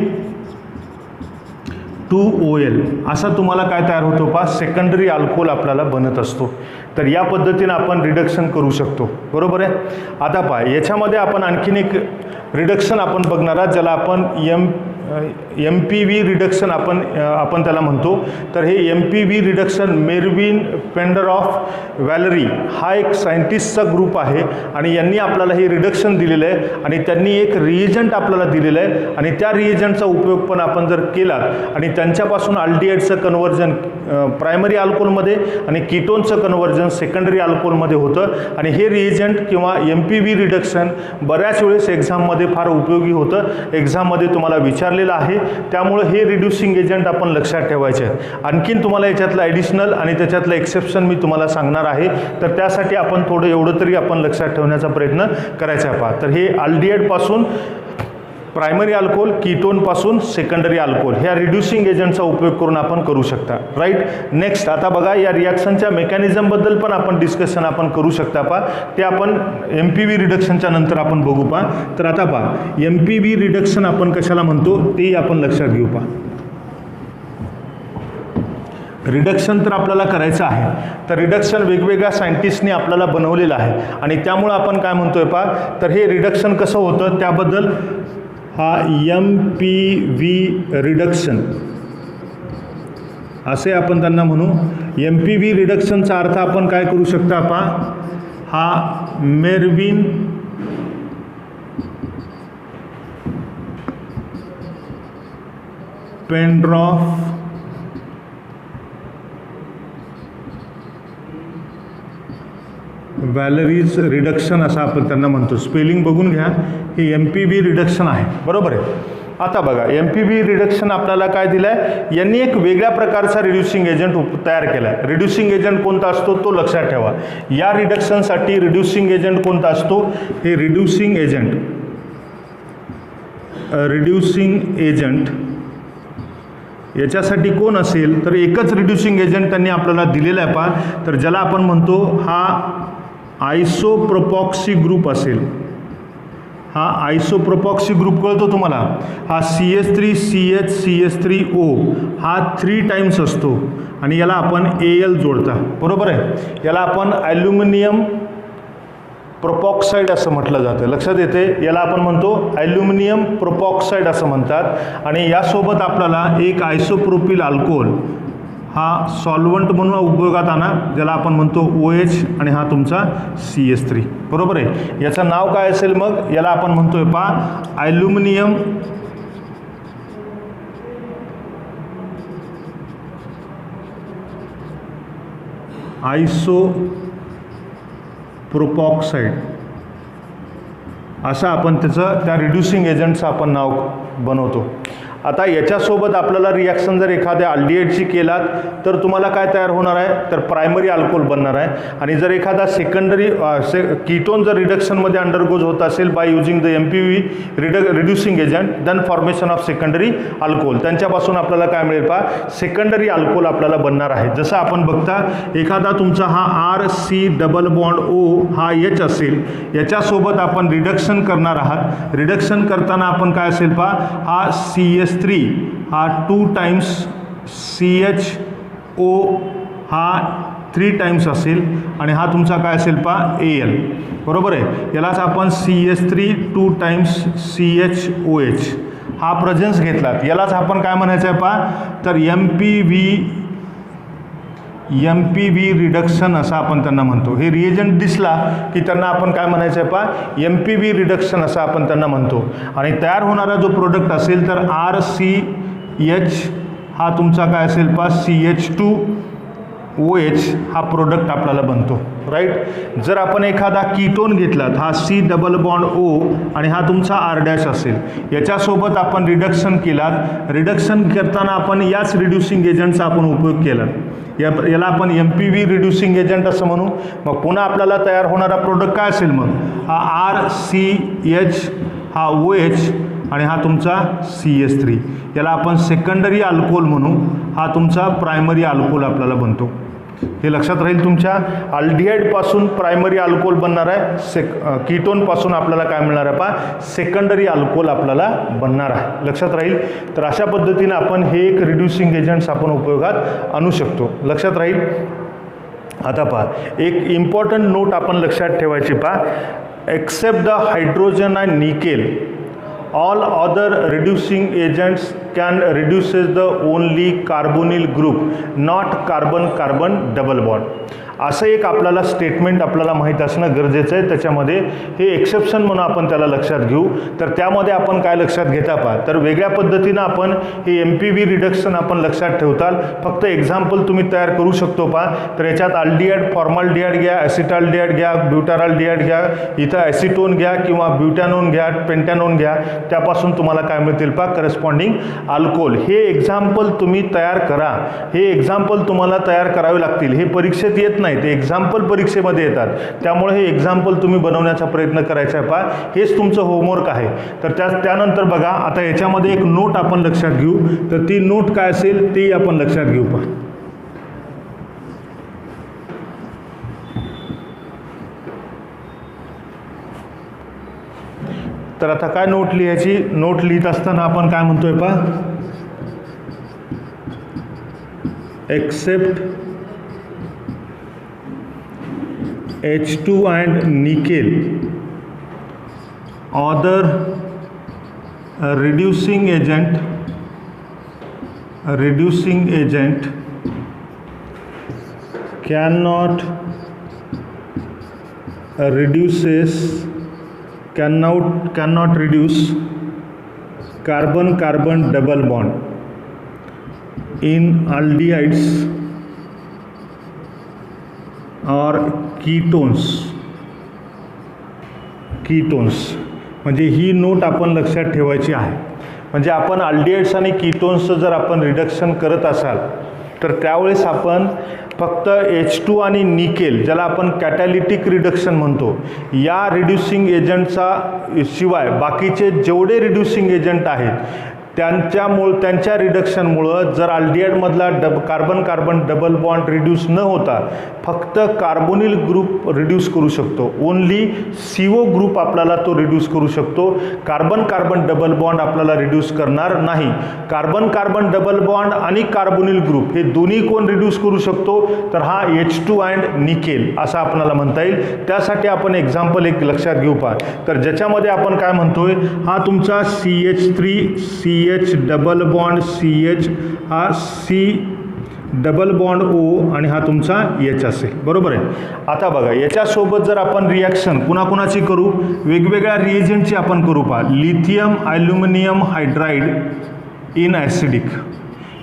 2OL असा तुम्हाला काय तयार होतो पहा, सेकंडरी अल्कोहोल आपल्याला बनत असतो. तर या पद्धतीने आपण रिडक्शन करू शकतो. बरोबर आहे. आता पहा याच्यामध्ये आपण आणखीन एक रिडक्शन आपण बघणार आहात ज्याला आपण MPV रिडक्शन आपण त्याला म्हणतो. तर हे MPV रिडक्शन मेरविन पेंडरॉफ वॅलरी हा एक सायंटिस्टचा ग्रुप आहे आणि यांनी आपल्याला हे रिडक्शन दिलेलं आहे आणि त्यांनी एक रिएजंट आपल्याला दिलेलं आहे आणि त्या रिएजंटचा उपयोग पण आपण जर केला आणि त्यांच्यापासून अल्डिहाइडचं कन्व्हर्जन प्रायमरी अल्कोहोलमध्ये आणि कीटोनचं कन्व्हर्जन सेकंडरी अल्कोहोलमध्ये होतं आणि हे रिएजंट किंवा MPV रिडक्शन बऱ्याच वेळेस एक्झाममध्ये फार उपयोगी होतं. एक्झाममध्ये तुम्हाला विचारलेलं आहे. त्यामुळे हे रिड्युसिंग एजंट आपण लक्षात ठेवायचे आहेत. आणखीन तुम्हाला याच्यातलं ॲडिशनल आणि त्याच्यातलं एक्सेप्शन मी तुम्हाला सांगणार आहे. तर त्यासाठी आपण थोडं एवढं तरी आपण लक्षात ठेवण्याचा प्रयत्न करायचा आहे. पहा तर हे अल्डिहाइडपासून प्रायमरी अल्कोहोल, कीटोनपासून सेकंडरी अल्कोहोल ह्या रिड्युसिंग एजंटचा उपयोग करून आपण करू शकता. राईट. नेक्स्ट आता बघा या रिॲक्शनच्या मेकॅनिझमबद्दल पण आपण डिस्कशन आपण करू शकता. पहा ते आपण MPV रिडक्शनच्या नंतर आपण बघू. पहा तर आता पहा MPV रिडक्शन आपण कशाला म्हणतो ते आपण लक्षात घेऊ. पहा रिडक्शन तर आपल्याला करायचं आहे. तर रिडक्शन वेगवेगळ्या सायंटिस्टनी आपल्याला बनवलेलं आहे आणि त्यामुळं आपण काय म्हणतोय पहा तर हे रिडक्शन कसं होतं त्याबद्दल हा MPV रिडक्शन असे आपण त्यांना म्हणू. MPV रिडक्शनचा अर्थ आपण काय करू शकता पहा, हा मेरविन पेंडरॉफ वॅलरीज रिडक्शन असं आपण त्यांना म्हणतो. स्पेलिंग बघून घ्या. हे MPV रिडक्शन आहे. बरोबर आहे. आता बघा MPV रिडक्शन आपल्याला काय दिलं आहे, यांनी एक वेगळ्या प्रकारचा रिड्युसिंग एजंट तयार केला आहे. रिड्युसिंग एजंट कोणता असतो तो लक्षात ठेवा. या रिडक्शनसाठी रिड्युसिंग एजंट कोणता असतो, हे रिड्युसिंग एजंट याच्यासाठी कोण असेल तर एकच रिड्युसिंग एजंट त्यांनी आपल्याला दिलेला आहे. पहा तर ज्याला आपण म्हणतो हा आयसोप्रोपॉक्सी ग्रुप असेल. हा आयसोप्रोपॉक्सी ग्रुप कळतो तुम्हाला. हा CH3 CH CH3O हा 3 टाइम्स असतो आणि याला आपण AL जोडता. बरोबर आहे. याला आपण ॲल्युमिनियम प्रोपॉक्साईड असं म्हटलं जातं. लक्षात येते. याला आपण म्हणतो ॲल्युमिनियम प्रोपॉक्साईड असं म्हणतात आणि यासोबत आपल्याला एक आयसोप्रोपिल अल्कोहोल हा सॉल्वंट म्हणून उपयोगात आणा ज्याला आपण म्हणतो OH आणि हा तुमचा CH3. बरोबर आहे. याचं नाव काय असेल मग, याला आपण म्हणतोय पहा ॲल्युमिनियम आयसोप्रोपॉक्साईड असं आपण त्याचं त्या रिड्युसिंग एजंटचं आपण नाव बनवतो. आता याच्यासोबत आपल्याला रिॲक्शन जर एखाद्या अल्डिहाइडची केलात तर तुम्हाला काय तयार होणार आहे, तर प्रायमरी अल्कोहोल बनणार आहे. आणि जर एखादा सेकंडरी कीटोन जर रिडक्शनमध्ये अंडरगोज होत असेल by using the MPV reducing agent, then formation of secondary alcohol, त्यांच्यापासून आपल्याला काय मिळेल पहा, सेकंडरी अल्कोहोल आपल्याला बनणार आहे. जसं आपण बघता एखादा तुमचा हा RC डबल बॉन्ड O हा H असेल, याच्यासोबत आपण रिडक्शन करणार आहात. रिडक्शन करताना आपण काय असेल पहा, हा CH3 हा 2 टाइम्स CHO हा 3 टाइम्स असेल आणि हा तुमचा काय असेल पहा AL, बरोबर आहे. यालाच आपण CH3 2 टाइम्स CHOH हा प्रेझेन्स घेतलात, यालाच आपण काय म्हणायचं आहे पहा, तर MPV रिडक्शन असं आपण त्यांना म्हणतो. हे रिएजंट दिसला की त्यांना आपण काय म्हणायचं आहे पहा, MPV रिडक्शन असं आपण त्यांना म्हणतो. आणि तयार होणारा जो प्रोडक्ट असेल तर RCH हा तुमचा काय असेल पहा CH2OH हा प्रोडक्ट आपल्याला बनतो, राईट. जर आपण एखादा कीटोन घेतलात, हा C डबल बॉन्ड O आणि हा तुमचा R' असेल, याच्यासोबत आपण रिडक्शन केलात. रिडक्शन करताना आपण याच रिड्युसिंग एजंटचा आपण उपयोग केला, याला आपण MPV रिड्युसिंग एजंट असं म्हणू. मग पुन्हा आपल्याला तयार होणारा प्रोडक्ट काय असेल, मग हा RCH हा OH आणि हा तुमचा CH3, याला आपण सेकंडरी अल्कोहोल म्हणू. हा तुमचा प्रायमरी अल्कोहोल आपल्याला बनतो. हे लक्षात राहील, तुमच्या अल्डिहाइडपासून प्रायमरी अल्कोहोल बनणार आहे, कीटोनपासून आपल्याला काय मिळणार आहे पहा, सेकंडरी अल्कोहोल आपल्याला बनणार आहे. लक्षात राहील. तर अशा पद्धतीने आपण हे एक रिड्युसिंग एजंट्स आपण उपयोगात आणू शकतो. लक्षात राहील. आता पहा, एक इम्पॉर्टंट नोट आपण लक्षात ठेवायची पहा, except the hydrogen and nickel all other reducing agents can reduces the only carbonyl group, not carbon double bond. असं एक आपल्याला स्टेटमेंट आपल्याला माहीत असणं गरजेचं आहे. त्याच्यामध्ये हे एक्सेप्शन म्हणून आपण त्याला लक्षात घेऊ. तर त्यामध्ये आपण काय लक्षात घेता पहा, तर वेगळ्या पद्धतीनं आपण हे MPV रिडक्शन आपण लक्षात ठेवताल. फक्त एक्झाम्पल तुम्ही तयार करू शकतो पहा. तर याच्यात अल्डिहाइड, फॉर्मल्डिहाइड घ्या, ॲसिटाल्डिहाइड घ्या, ब्युटाराल्डिहाइड घ्या, इथं ॲसिटोन घ्या किंवा ब्युटॅनोन घ्या, पेंटॅनोन घ्या, त्यापासून तुम्हाला काय मिळतील पहा, करस्पॉन्डिंग अल्कोहोल. हे एक्झाम्पल तुम्ही तयार करा. हे एक्झाम्पल तुम्हाला तयार करावे लागतील. हे परीक्षेत येत नाही, ते एक्झाम्पल परीक्षेमध्ये येतात. त्यामुळे हे एक्झाम्पल तुम्ही बनवण्याचा प्रयत्न करायचा आहे पहा. हेच तुमचं होमवर्क आहे. तर त्यानंतर बघा, आता याच्यामध्ये एक नोट आपण लक्षात घेऊ. तर ती नोट काय असेल ते आपण लक्षात घेऊ पहा. तर आता काय नोट लिहायची, नोट लिहित असताना आपण काय म्हणतोय पहा, accept H2 and nickel other reducing agent cannot reduce carbon double bond in aldehydes or ketones. म्हणजे ही नोट आपण लक्षात ठेवायची आहे. म्हणजे आपण अल्डिहाइड्स आणि कीटोन्सचं जर आपण रिडक्शन करत असाल तर त्यावेळेस आपण फक्त H2 आणि निकेल, ज्याला आपण कॅटॅलिटिक रिडक्शन म्हणतो, या रिड्युसिंग एजंटचा शिवाय बाकीचे जेवढे रिड्युसिंग एजंट आहेत त्यांच्या रिडक्शनमुळं जर अल्डिहाइडमधला कार्बन डबल बॉन्ड रिड्यूस न होता फक्त कार्बोनिल ग्रुप रिड्यूस करू शकतो. ओनली CO ग्रुप आपल्याला तो रिड्यूस करू शकतो. कार्बन डबल बॉन्ड आपल्याला रिड्यूस करणार नाही. कार्बन डबल बॉन्ड आणि कार्बोनिल ग्रुप हे दोन्ही कोण रिड्यूस करू शकतो, तर हा H2 अँड निकेल असं आपल्याला म्हणता येईल. त्यासाठी आपण एक्झाम्पल एक लक्षात घेऊ पहा. तर ज्याच्यामध्ये आपण काय म्हणतोय, हा तुमचा CH3 CH double bond CH हा C डबल बॉन्ड O आणि हा तुमचा H असेल, बरोबर आहे. आता बघा, याच्यासोबत जर आपण रिॲक्शन कुणाकुणाची करू, वेगवेगळ्या रिएजंटची आपण करू पहा. Lithium aluminium hydride in acidic,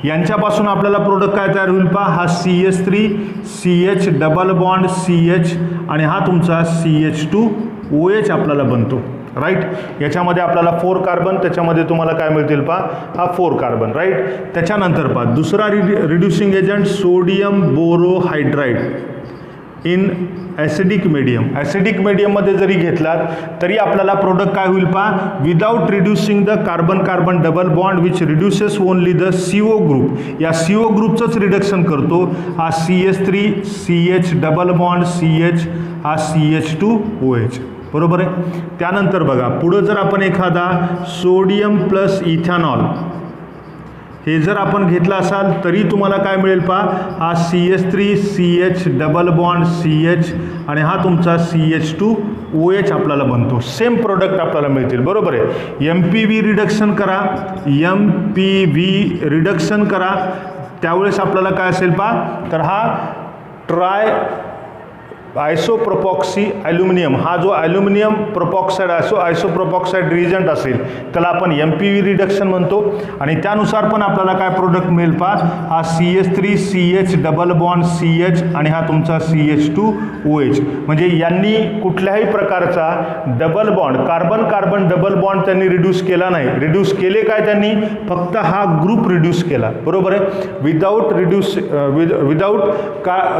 यांच्यापासून आपल्याला प्रोडक्ट काय तयार होईल पहा, हा CH3 CH double bond CH आणि हा तुमचा CH2OH आपल्याला बनतो. राईट. याच्यामध्ये आपल्याला 4 कार्बन, त्याच्यामध्ये तुम्हाला काय मिळतील पहा, हा 4 कार्बन, राईट. त्याच्यानंतर पहा दुसरा reducing agent sodium borohydride in acidic medium. Acidic मीडियममध्ये जरी घेतलात तरी आपल्याला प्रोडक्ट काय होईल पहा, without reducing the carbon carbon double bond which reduces only the CO group. या CO ग्रुपचंच रिडक्शन करतो. हा CH3 CH double bond CH, हा CH2OH, बरोबर आहे. त्यानंतर बघा पुढं जर आपण एखादा सोडियम प्लस इथॅनॉल हे जर आपण घेतला असाल तरी तुम्हाला काय मिळेल पहा, हा CH3 CH double bond CH आणि हा तुमचा CH2OH आपल्याला बनतो. सेम प्रोडक्ट आपल्याला मिळतील, बरोबर आहे. MPV रिडक्शन करा, MPV रिडक्शन करा, त्यावेळेस आपल्याला काय असेल पहा, तर हा ट्राय आयसोप्रोपॉक्सी ॲल्युमिनियम, हा जो ॲल्युमिनियम प्रोपॉक्साईड आयसोप्रोपॉक्साईड रिएजंट असेल त्याला आपण MPV रिडक्शन म्हणतो. आणि त्यानुसार पण आपल्याला काय प्रोडक्ट मिळेल पहा, हा CH3 CH double bond CH आणि हा तुमचा CH2OH. म्हणजे यांनी कुठल्याही प्रकारचा double bond carbon carbon double bond त्यांनी रिड्यूस केला नाही. रिड्यूस केले काय त्यांनी, फक्त हा ग्रुप रिड्यूस केला, बरोबर आहे. Without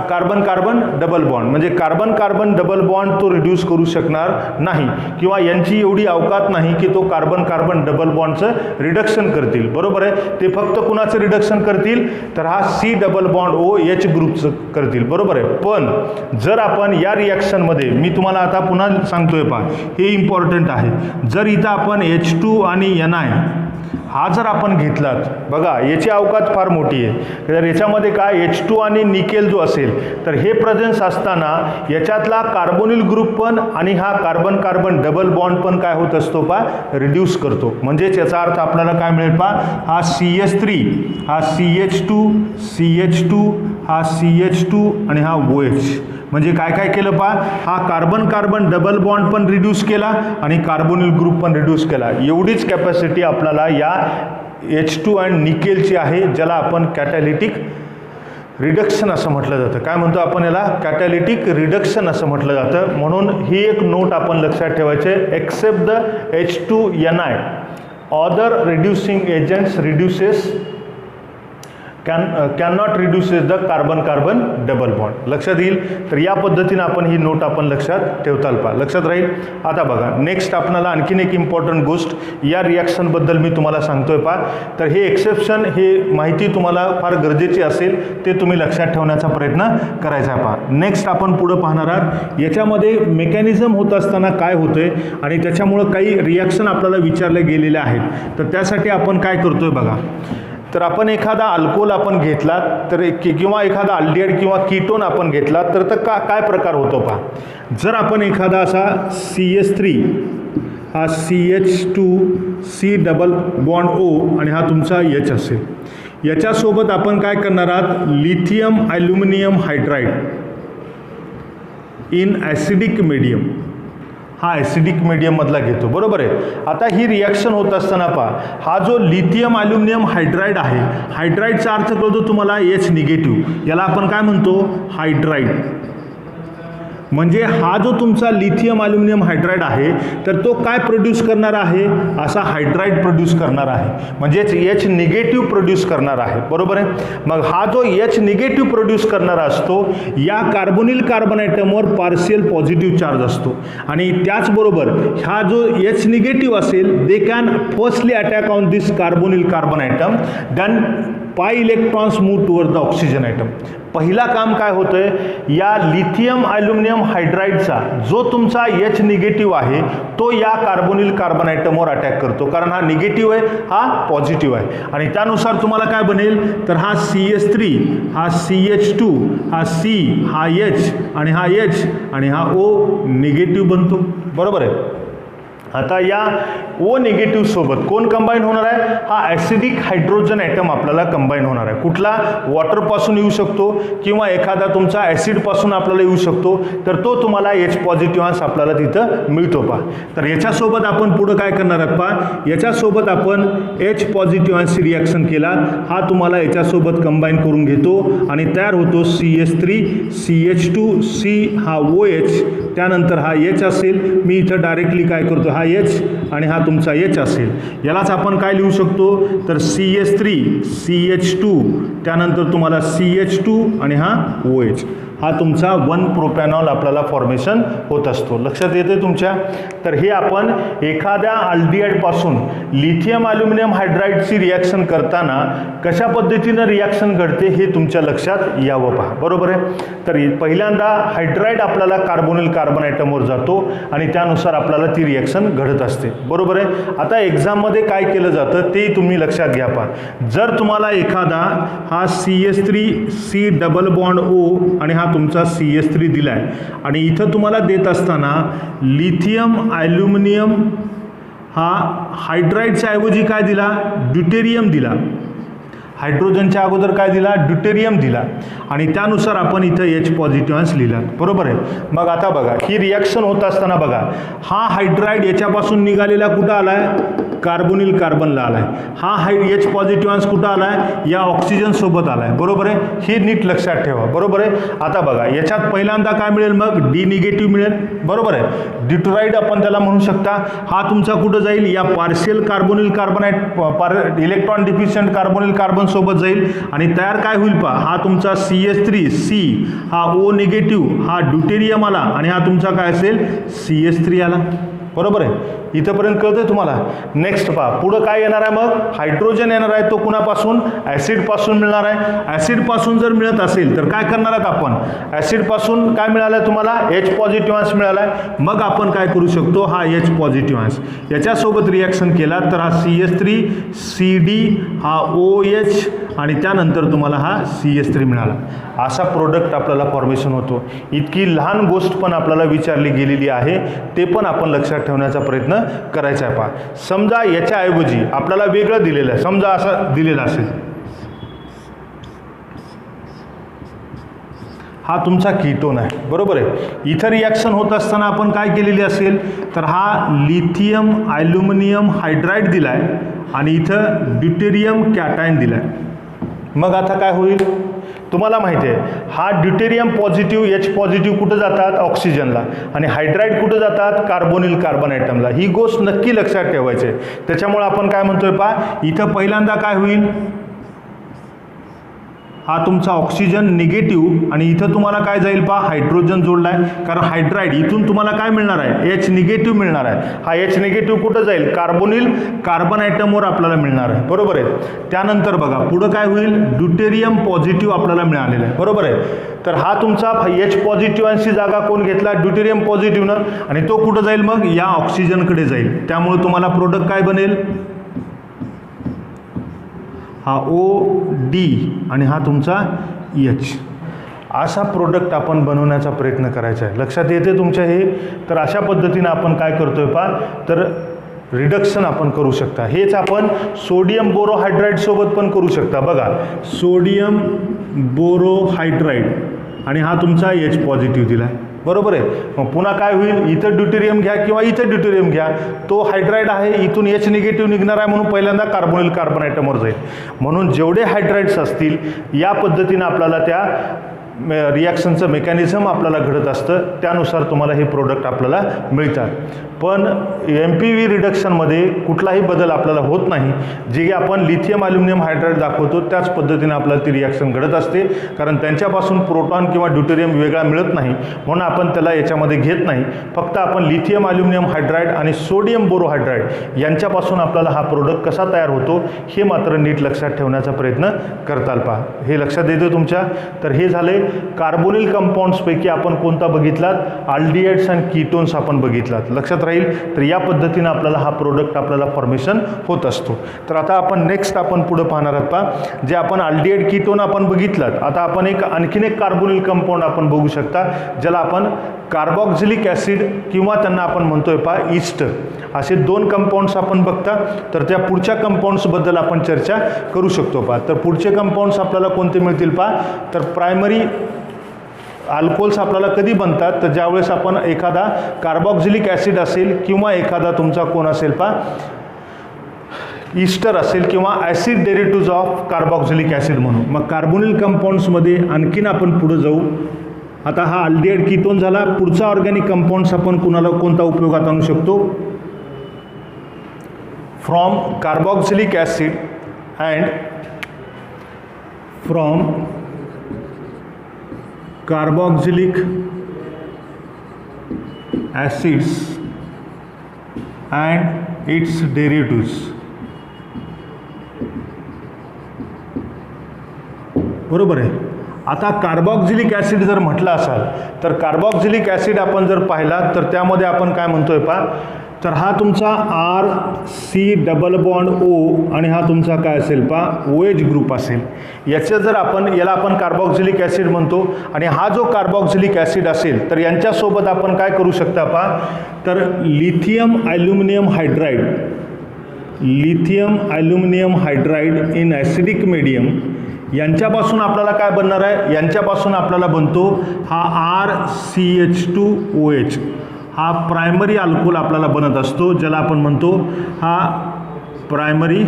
carbon carbon double bond, म्हणजे कार्बन कार्बन डबल बॉन्ड तो रिड्यूस करू शकणार नाही किंवा यांची एवढी अवकात नाही की तो कार्बन कार्बन डबल बॉन्डचं रिडक्शन करतील, बरोबर आहे. ते फक्त कुणाचं रिडक्शन करतील, तर हा C डबल बॉन्ड OH ग्रुपचं करतील, बरोबर आहे. पण जर आपण या रिॲक्शनमध्ये, मी तुम्हाला आता पुन्हा सांगतोय पहा, हे इम्पॉर्टंट आहे. जर इथं आपण H2 आणि Ni हा जर आपण घेतलात, बघा याची अवकात फार मोठी आहे. तर याच्यामध्ये काय H2 आणि निकेल जो असेल तर हे प्रेझेन्स असताना याच्यातला कार्बोनिल ग्रुप पण आणि हा कार्बन कार्बन डबल बॉन्ड पण काय होत असतो पा, रिड्यूस करतो. म्हणजेच याचा अर्थ आपल्याला काय मिळेल पा, हा CH3, हा CH2, CH2, हा CH2 आणि हा OH. म्हणजे काय काय केलं पा, हा कार्बन कार्बन डबल बॉन्ड पण रिड्यूस केला आणि कार्बोनिल ग्रुप पण रिड्यूस केला. एवढीच कॅपॅसिटी आपल्याला या H2 आणि निकेलची आहे, ज्याला आपण कॅटॅलिटिक रिडक्शन असं म्हटलं जातं. काय म्हणतो आपण याला, कॅटॅलिटिक रिडक्शन असं म्हटलं जातं. म्हणून ही एक नोट आपण लक्षात ठेवायचे, except the H2Ni other reducing agents reduces cannot reduces the carbon carbon double bond. लक्षात येईल. तर या पद्धतीने आपण ही नोट आपण लक्षात ठेवताल पा, लक्षात राहील. आता बघा नेक्स्ट आपल्याला आणखीन एक इम्पॉर्टंट गोष्ट या रिॲक्शनबद्दल मी तुम्हाला सांगतोय पा. तर हे एक्सेप्शन, हे माहिती तुम्हाला फार गरजेची असेल, ते तुम्ही लक्षात ठेवण्याचा प्रयत्न करायचा पा. नेक्स्ट आपण पुढं पाहणार आहात. याच्यामध्ये मेकॅनिझम होत असताना काय होतंय आणि त्याच्यामुळं काही रिॲक्शन आपल्याला विचारले गेलेले आहेत. तर त्यासाठी आपण काय करतोय बघा, तर आपण एखादा अल्कोहोल आपण घेतला तर किंवा एखादा अल्डिहाइड किंवा कीटोन आपण घेतला तर काय प्रकार होतो पहा. जर आपण एखादा असा CH3, हा CH2C डबल बॉन्ड O आणि हा तुमचा H असेल, याच्यासोबत आपण काय करणार आहात, lithium aluminium hydride in acidic medium, हा ॲसिडिक मीडियममधला घेतो, बरोबर आहे. आता ही रिॲक्शन होत असताना पहा, हा जो लिथियम ॲल्युमिनियम हायड्राइड आहे, हायड्राइडचा अर्थ कळतो तुम्हाला, H निगेटिव्ह, याला आपण काय म्हणतो, हायड्राइड. म्हणजे हा जो तुमचा लिथियम ॲल्युमिनियम हायड्राइड आहे तर तो काय प्रोड्यूस करणार आहे, असा हायड्राइड प्रोड्यूस करणार आहे, म्हणजेच H निगेटिव्ह प्रोड्यूस करणार आहे, बरोबर आहे. मग हा जो H निगेटिव्ह प्रोड्यूस करणारा असतो, या कार्बोनिल कार्बन ॲटमवर पार्शियल पॉझिटिव्ह चार्ज असतो. आणि त्याचबरोबर हा जो H निगेटिव्ह असेल, they can firstly attack on this carbonyl carbon atom, then pi electrons move toward the oxygen atom. पहिला काम काय होतंय, या लिथियम ॲल्युमिनियम हायड्राइडचा जो तुमचा H निगेटिव्ह आहे तो या कार्बोनिल कार्बन ॲटमवर अटॅक करतो, कारण हा निगेटिव्ह आहे, हा पॉझिटिव्ह आहे. आणि त्यानुसार तुम्हाला काय बनेल, तर हा CH3, हा CH2, हा C, हा H आणि हा H आणि हा O निगेटिव्ह बनतो, बरोबर आहे. आता या ओ निगेटिव्ह सोबत कोण कंबाईन होणार आहे? हा ॲसिडिक हायड्रोजन ॲटम आपल्याला कंबाईन होणार आहे. कुठला? वॉटरपासून येऊ शकतो किंवा एखादा तुमचा ॲसिडपासून आपल्याला येऊ शकतो, तर तो तुम्हाला H पॉझिटिव्ह आयन्स आपल्याला तिथं मिळतो पहा. तर याच्यासोबत आपण पुढं काय करणार आहात पहा, याच्यासोबत आपण H पॉझिटिव्ह आयन्सची रिॲक्शन केला, हा तुम्हाला याच्यासोबत कंबाईन करून घेतो आणि तयार होतो CH3 CH2 C हा OH, त्यानंतर हा H असेल. मी इथं डायरेक्टली काय करतो, हा H आणि हा तुमचा H असेल. यालाच आपण काय लिहू शकतो, तर CH3 CH2 त्यानंतर तुम्हाला CH2 आणि हा OH, हा तुमचा 1 प्रोपॅनॉल आपल्याला फॉर्मेशन होत असतो. लक्षात येते तुमच्या? तर हे आपण एखाद्या अल्डिहाइडपासून लिथियम ॲल्युमिनियम हायड्राईडची रिॲक्शन करताना कशा पद्धतीनं रिॲक्शन घडते हे तुमच्या लक्षात यावं पहा. बरोबर आहे? तर पहिल्यांदा हायड्राईड आपल्याला कार्बोनिल कार्बन ॲटमवर जातो आणि त्यानुसार आपल्याला ती रिॲक्शन घडत असते. बरोबर आहे? आता एक्झाममध्ये काय केलं जातं ते तुम्ही लक्षात घ्या पहा. जर तुम्हाला एखादा हा CH3 C double bond O आणि हा तुमचा CH3 दिला आहे आणि इथं तुम्हाला देत असताना लिथियम ॲल्युमिनियम हा हायड्राईडच्या ऐवजी काय दिला, ड्यूटेरियम दिला. हायड्रोजनच्या अगोदर काय दिला, ड्यूटेरियम दिला आणि त्यानुसार आपण इथं H पॉझिटिव्ह आयन्स लिहिला. बरोबर आहे? मग आता बघा ही रिॲक्शन होत असताना बघा हा हायड्राईड याच्यापासून निघालेला कुठं आलाय, कार्बोनिल कार्बनला आलाय. हा H पॉझिटिव्ह आयन्स कुठं आलाय, या ऑक्सिजन सोबत आलाय. बरोबर आहे? हे नीट लक्षात ठेवा. बरोबर आहे? आता बघा याच्यात पहिल्यांदा काय मिळेल, मग D निगेटिव्ह मिळेल. बरोबर आहे? ड्यूटराईड आपण त्याला म्हणू शकता. हा तुमचा कुठं जाईल, या partial carbonyl carbonite electron deficient carbonyl carbon सोबत जाईल आणि तयार काय होईल पहा, हा तुमचा CH3 C हा O निगेटिव्ह, हा ड्यूटेरियम आला आणि हा तुमचा काय असेल CH3 आला. बरोबर आहे? इथंपर्यंत कळतंय तुम्हाला? नेक्स्ट पहा पुढं काय येणार आहे, मग हायड्रोजन येणार आहे. तो कुणापासून, ॲसिडपासून मिळणार आहे. ॲसिडपासून जर मिळत असेल तर काय करणार आहात आपण, ॲसिडपासून काय मिळालं आहे तुम्हाला, H पॉझिटिव्ह आयन्स मिळाला आहे. मग आपण काय करू शकतो, हा H पॉझिटिव्ह आयन्स याच्यासोबत रिॲक्शन केला तर हा CH3 CD हा OH आणि त्यानंतर तुम्हाला हा CH3 मिळाला. असा प्रोडक्ट आपल्याला फॉर्मेशन होतो. इतकी लहान गोष्ट पण आपल्याला विचारली गेलेली आहे, ते पण आपण लक्षात ठेवण्याचा प्रयत्न करायचा आहे पहा. समजा याच्याऐवजी आपल्याला वेगळं दिलेलं आहे, समजा असं दिलेलं असेल, हा तुमचा कीटोन आहे. बरोबर आहे? इथं रिॲक्शन होत असताना आपण काय केलेली असेल, तर हा लिथियम ॲल्युमिनियम हायड्राईड दिला आहे आणि इथं ड्यूटेरियम कॅटायन दिला आहे. मग आता काय होईल तुम्हाला माहिती आहे, हा ड्यूटेरियम पॉझिटिव्ह H पॉझिटिव्ह कुठं जातात, ऑक्सिजनला, आणि हायड्राईड कुठं जातात, कार्बोनिल कार्बन ॲटमला. ही गोष्ट नक्की लक्षात ठेवायची आहे. त्याच्यामुळे आपण काय म्हणतोय पहा, इथं पहिल्यांदा काय होईल, हा तुमचा ऑक्सिजन निगेटिव्ह आणि इथं तुम्हाला काय जाईल पहा, हायड्रोजन जोडला आहे. कारण हायड्राईड इथून तुम्हाला काय मिळणार आहे, H निगेटिव्ह मिळणार आहे. हा H निगेटिव्ह कुठं जाईल, कार्बोनिल कार्बन ॲटमवर आपल्याला मिळणार आहे. बरोबर आहे? त्यानंतर बघा पुढं काय होईल, ड्यूटेरियम पॉझिटिव्ह आपल्याला मिळालेला आहे. बरोबर आहे? तर हा तुमचा H पॉझिटिव्हची जागा कोण घेतला, ड्यूटेरियम पॉझिटिव्हनं, आणि तो कुठं जाईल, मग या ऑक्सिजनकडे जाईल. त्यामुळे तुम्हाला प्रोडक्ट काय बनेल, हा OD आणि हा तुमचा H. असा प्रोडक्ट आपण बनवण्याचा प्रयत्न करायचा आहे. लक्षात येते तुमच्या हे? तर अशा पद्धतीने आपण काय करतोय पहा, तर रिडक्शन आपण करू शकता. हेच आपण सोडियम बोरोहायड्राईड सोबत पण करू शकता. बघा सोडियम बोरोहायड्राईड आणि हा तुमचा H पॉझिटिव्ह दिला आहे. बरोबर आहे? मग पुन्हा काय होईल, इथं ड्यूटेरियम घ्या किंवा इथं ड्यूटेरियम घ्या, तो हायड्राईड आहे, इथून H निगेटिव्ह निघणार आहे म्हणून पहिल्यांदा कार्बोनिल कार्बन ॲटमवर जाईल. म्हणून जेवढे हायड्राईड्स असतील या पद्धतीनं आपल्याला त्या रिॲक्शनचं मेकॅनिझम आपल्याला घडत असतं, त्यानुसार तुम्हाला हे प्रोडक्ट आपल्याला मिळतात. पण MPV रिडक्शनमध्ये कुठलाही बदल आपल्याला होत नाही. जे आपण लिथियम ॲल्युमिनियम हायड्राईड दाखवतो त्याच पद्धतीने आपल्याला ती रिॲक्शन घडत असते, कारण त्यांच्यापासून प्रोटॉन किंवा ड्यूटेरियम वेगळा मिळत नाही, म्हणून आपण त्याला याच्यामध्ये घेत नाही. फक्त आपण लिथियम ॲल्युमिनियम हायड्राईड आणि सोडियम बोरोहायड्राईड यांच्यापासून आपल्याला हा प्रोडक्ट कसा तयार होतो हे मात्र नीट लक्षात ठेवण्याचा प्रयत्न करताल पहा. हे लक्षात येतं तुमच्या? तर हे झाले कार्बोनिल कंपाऊंड्सपैकी आपण कोणता बघितलात, अल्डिहाइड्स आणि कीटोन्स आपण बघितलात. लक्षात राहील. तर या पद्धतीने आपल्याला हा प्रोडक्ट आपल्याला फॉर्मेशन होत असतो. तर आता आपण नेक्स्ट आपण पुढे पाहणार आहोत. पहा, जे आपण अल्डिहाइड कीटोन आपण बघितलात, आता आपण आणखीन एक कार्बोनिल कंपाऊंड आपण बघू शकता, ज्याला आपण कार्बॉक्झिलिक ॲसिड किंवा त्यांना आपण म्हणतोय पहा ईस्टर. असे दोन कंपाऊंड्स आपण बघता. तर त्या पुढच्या कंपाऊंड्सबद्दल आपण चर्चा करू शकतो. पहा, तर पुढचे कंपाऊंड्स आपल्याला कोणते मिळतील पहा, तर प्रायमरी अल्कोहोल्स आपल्याला कधी बनतात, तर ज्यावेळेस आपण एखादा कार्बॉक्झिलिक ॲसिड असेल किंवा एखादा तुमचा कोण असेल पहा ईस्टर असेल किंवा acid derivatives of carboxylic acid म्हणून. मग कार्बोनिल कंपाऊंड्समध्ये आणखीन आपण पुढे जाऊ. आता हा अल्डिहाइड कीटोन झाला. पुढचा ऑर्गॅनिक कंपाऊंड्स आपण कोणता उपयोगात आणू शकतो, from carboxylic acid and from carboxylic acids and it's derivatives. बरोबर आहे. आता कार्बॉक्झिलिक ॲसिड जर म्हटलं असाल तर कार्बॉक्झिलिक ॲसिड आपण जर पाहिला तर त्यामध्ये आपण काय म्हणतोय पहा, तर हा तुमचा RC डबल बॉन्ड O आणि हा तुमचा काय असेल पहा OH ग्रुप असेल. याचं जर याला आपण कार्बॉक्झिलिक ॲसिड म्हणतो आणि हा जो कार्बॉक्झिलिक ॲसिड असेल तर यांच्यासोबत आपण काय करू शकता पहा, तर lithium aluminium hydride in acidic medium यांच्यापासून आपल्याला काय बनणार आहे, यांच्यापासून आपल्याला बनतो हा RCH2OH. हा प्रायमरी अल्कोहोल आपल्याला बनत असतो, ज्याला आपण म्हणतो हा प्रायमरी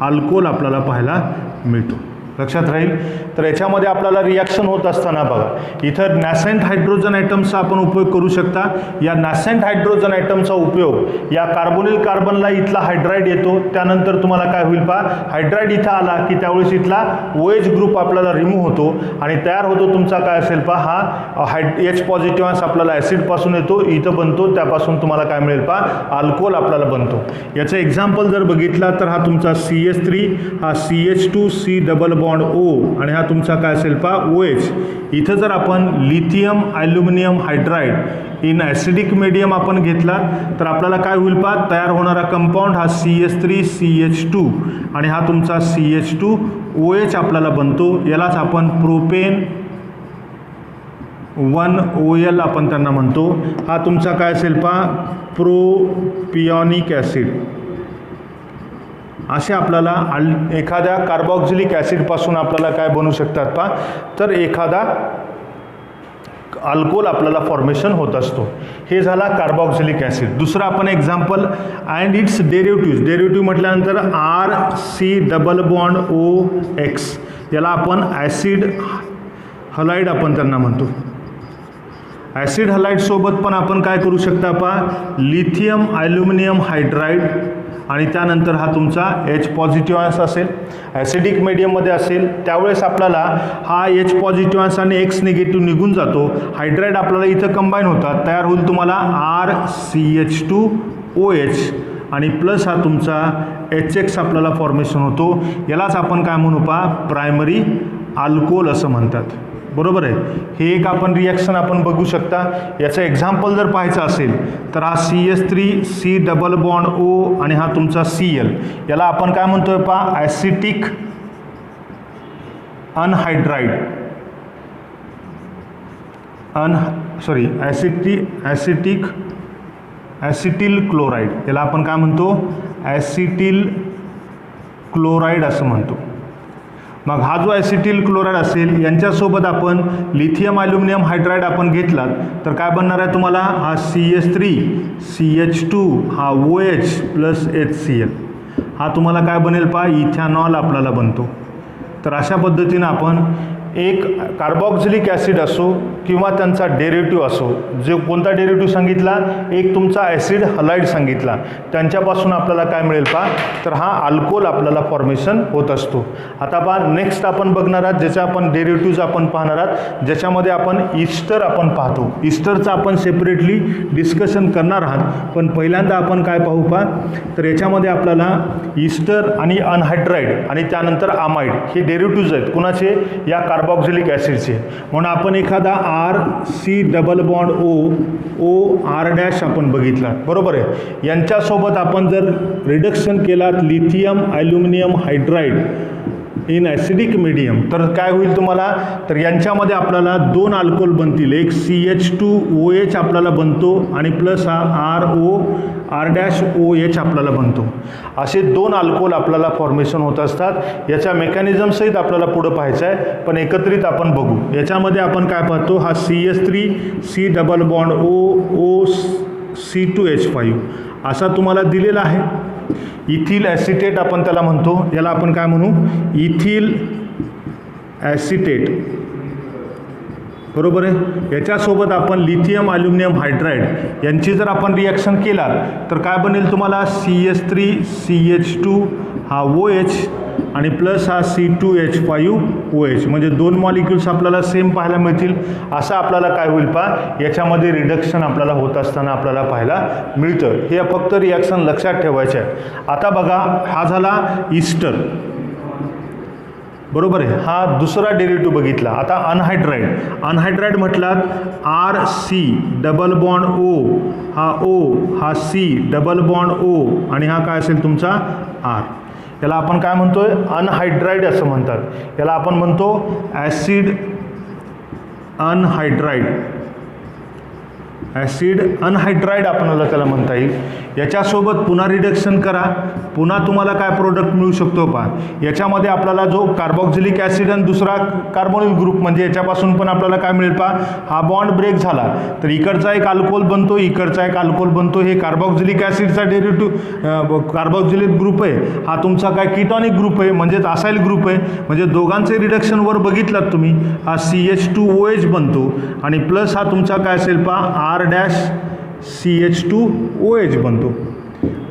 अल्कोहोल आपल्याला पाहायला मिळतो. लक्षात राहील. तर याच्यामध्ये आपल्याला रिॲक्शन होत असताना बघा, इथं नॅसेंट हायड्रोजन ॲटमचा आपण उपयोग करू शकता. या नॅसेंट हायड्रोजन ॲटमचा उपयोग या कार्बोनिल कार्बनला इथला हायड्राईड येतो, त्यानंतर तुम्हाला काय होईल पहा, हायड्राईड इथं आला की त्यावेळेस इथला OH ग्रुप आपल्याला रिमूव्ह होतो आणि तयार होतो तुमचा काय असेल पहा, हा H पॉझिटिव्ह आपल्याला ॲसिडपासून येतो, इथं बनतो, त्यापासून तुम्हाला काय मिळेल पहा, अल्कोहोल आपल्याला बनतो. याचं एक्झाम्पल जर बघितला तर हा तुमचा CH3, हा CH2C डबल बॉन्ड O आणि हा तुमचा काय असेल पहा OH. इथं जर आपण lithium aluminium hydride in acidic medium आपण घेतला तर आपल्याला काय होईल पहा, तयार होणारा कंपाऊंड हा CH3CH2 आणि हा तुमचा CH2OH आपल्याला बनतो. यालाच आपण प्रोपेन 1OL आपण त्यांना म्हणतो. हा तुमचा काय असेल पहा प्रोपिऑनिक ॲसिड. असे आपल्याला एखाद्या कार्बॉक्झिलिक ॲसिडपासून आपल्याला काय बनू शकतात पहा, तर एखादा अल्कोहोल आपल्याला फॉर्मेशन होत असतो. हे झाला कार्बॉक्झिलिक ॲसिड. दुसरं आपण एक्झाम्पल अँड इट्स डेरिव्हेटिव्ह म्हटल्यानंतर RC डबल बॉन्ड OX याला आपण ॲसिड हलाईड आपण त्यांना म्हणतो. ॲसिड हलाईडसोबत पण आपण काय करू शकता पहा, लिथियम ॲल्युमिनियम हायड्राईड आणि त्यानंतर हा तुमचा H पॉझिटिव्ह असेल, ॲसिडिक मीडियममध्ये असेल, त्यावेळेस आपल्याला हा H पॉझिटिव्ह आणि X निगेटिव्ह निघून जातो. हायड्राईड आपल्याला इथं कंबाईन होतात, तयार होईल तुम्हाला RCH2OH आणि प्लस हा तुमचा HX आपल्याला फॉर्मेशन होतो. यालाच आपण काय म्हणू पहा, प्रायमरी अल्कोहोल असं म्हणतात. बरोबर आहे. हे एक आपण रिॲक्शन आपण बघू शकता. याचं एक्झाम्पल जर पाहायचं असेल तर हा CH3C डबल बॉन्ड O आणि हा तुमचा Cl याला आपण काय म्हणतोय पहा, ॲसिटिक अनहायड्राईड ॲसिटिल क्लोराईड याला आपण काय म्हणतो, ॲसिटिल क्लोराईड असं म्हणतो. मग हा जो ॲसिटिल क्लोराईड असेल यांच्यासोबत आपण लिथियम ॲल्युमिनियम हायड्राईड आपण घेतलात तर काय बनणार आहे तुम्हाला, हा CH3CH2 हा OH प्लस HCl हा तुम्हाला काय बनेल पहा, इथॅनॉल आपल्याला बनतो. तर अशा पद्धतीनं आपण एक कार्बॉक्झिलिक ॲसिड असो किंवा त्यांचा डेरिव्हेटिव्ह असो, जो कोणता डेरिव्हेटिव्ह सांगितला, एक तुमचा ॲसिड हलाईड सांगितला, त्यांच्यापासून आपल्याला काय मिळेल पहा, तर हा अल्कोहोल आपल्याला फॉर्मेशन होत असतो. आता पहा नेक्स्ट आपण बघणार आहात, ज्याच्या आपण डेरिव्हेटिव्ज आपण पाहणार आहात, ज्याच्यामध्ये आपण ईस्टर आपण पाहतो. ईस्टरचं आपण सेपरेटली डिस्कशन करणार आहात, पण पहिल्यांदा आपण काय पाहू पहा, तर याच्यामध्ये आपल्याला ईस्टर आणि अनहायड्राईड आणि त्यानंतर आमाईड हे डेरिव्हेटिव्ज आहेत कुणाचे, या कार्बोक्सिलिक ॲसिडचे. म्हणून आपण एखादा RC double bond O R' आपण बरोबर आहे. यांच्यासोबत आपण जर रिडक्शन केलात lithium aluminium hydride in acidic medium तर काय होईल तुम्हाला, तर यांच्यामध्ये आपल्याला दोन अल्कोहोल बनतील. एक CH2OH आपल्याला बनतो आणि प्लस हा R' आपल्याला बनतो. असे दोन अल्कोहोल आपल्याला फॉर्मेशन होत असतात. याच्या मेकॅनिझमसहित आपल्याला पुढं पाहायचं आहे, पण एकत्रित आपण बघू. याच्यामध्ये आपण काय पाहतो, हा CH3 double bond O C2H5 असा तुम्हाला दिलेला आहे. इथिल ॲसिटेट आपण त्याला म्हणतो, याला आपण काय म्हणू, इथिल ॲसिटेट बरोबर आहे. याच्यासोबत आपण लिथियम ॲल्युमिनियम हायड्राईड यांची जर आपण रिॲक्शन केला तर काय बनेल तुम्हाला, CH3 CH2 हा OH आणि प्लस हा C2H5OH म्हणजे दोन मॉलिक्युल्स आपल्याला सेम पाहायला मिळतील. असं आपल्याला काय होईल पहा, याच्यामध्ये रिडक्शन आपल्याला होत असताना आपल्याला पाहायला मिळतं. हे फक्त रिॲक्शन लक्षात ठेवायचे आहे. आता बघा, हा झाला ईस्टर बरोबर आहे. हा दुसरा डेरिव्हेटिव्ह बघितला. आता अनहायड्राईड म्हटलात RC डबल बॉन्ड O हा C डबल बॉन्ड O आणि हा काय असेल तुमचा R. याला आपण काय म्हणतोय, अनहायड्राईड असं म्हणतात. याला आपण म्हणतो ॲसिड अनहायड्राईड आपल्याला त्याला म्हणता येईल. याच्यासोबत पुन्हा रिडक्शन करा, पुन्हा तुम्हाला काय प्रोडक्ट मिळू शकतो पहा. याच्यामध्ये आपल्याला जो कार्बोक्सिलिक ॲसिड आणि दुसरा कार्बोनिल ग्रुप म्हणजे याच्यापासून पण आपल्याला काय मिळेल पहा, हा बॉन्ड ब्रेक झाला तर इकडचा एक अल्कोहोल बनतो, इकडचा एक अल्कोहोल बनतो. हे कार्बोक्सिलिक ॲसिडचा डेरिव्हेटिव्ह कार्बोक्सिलिक ग्रुप आहे. हा तुमचा काय कीटॉनिक ग्रुप आहे म्हणजेच असाइल ग्रुप आहे. म्हणजे दोघांचे रिडक्शन वर बघितलात तुम्ही, हा CH2OH बनतो आणि प्लस हा तुमचा काय असेल पहा R' बनतो.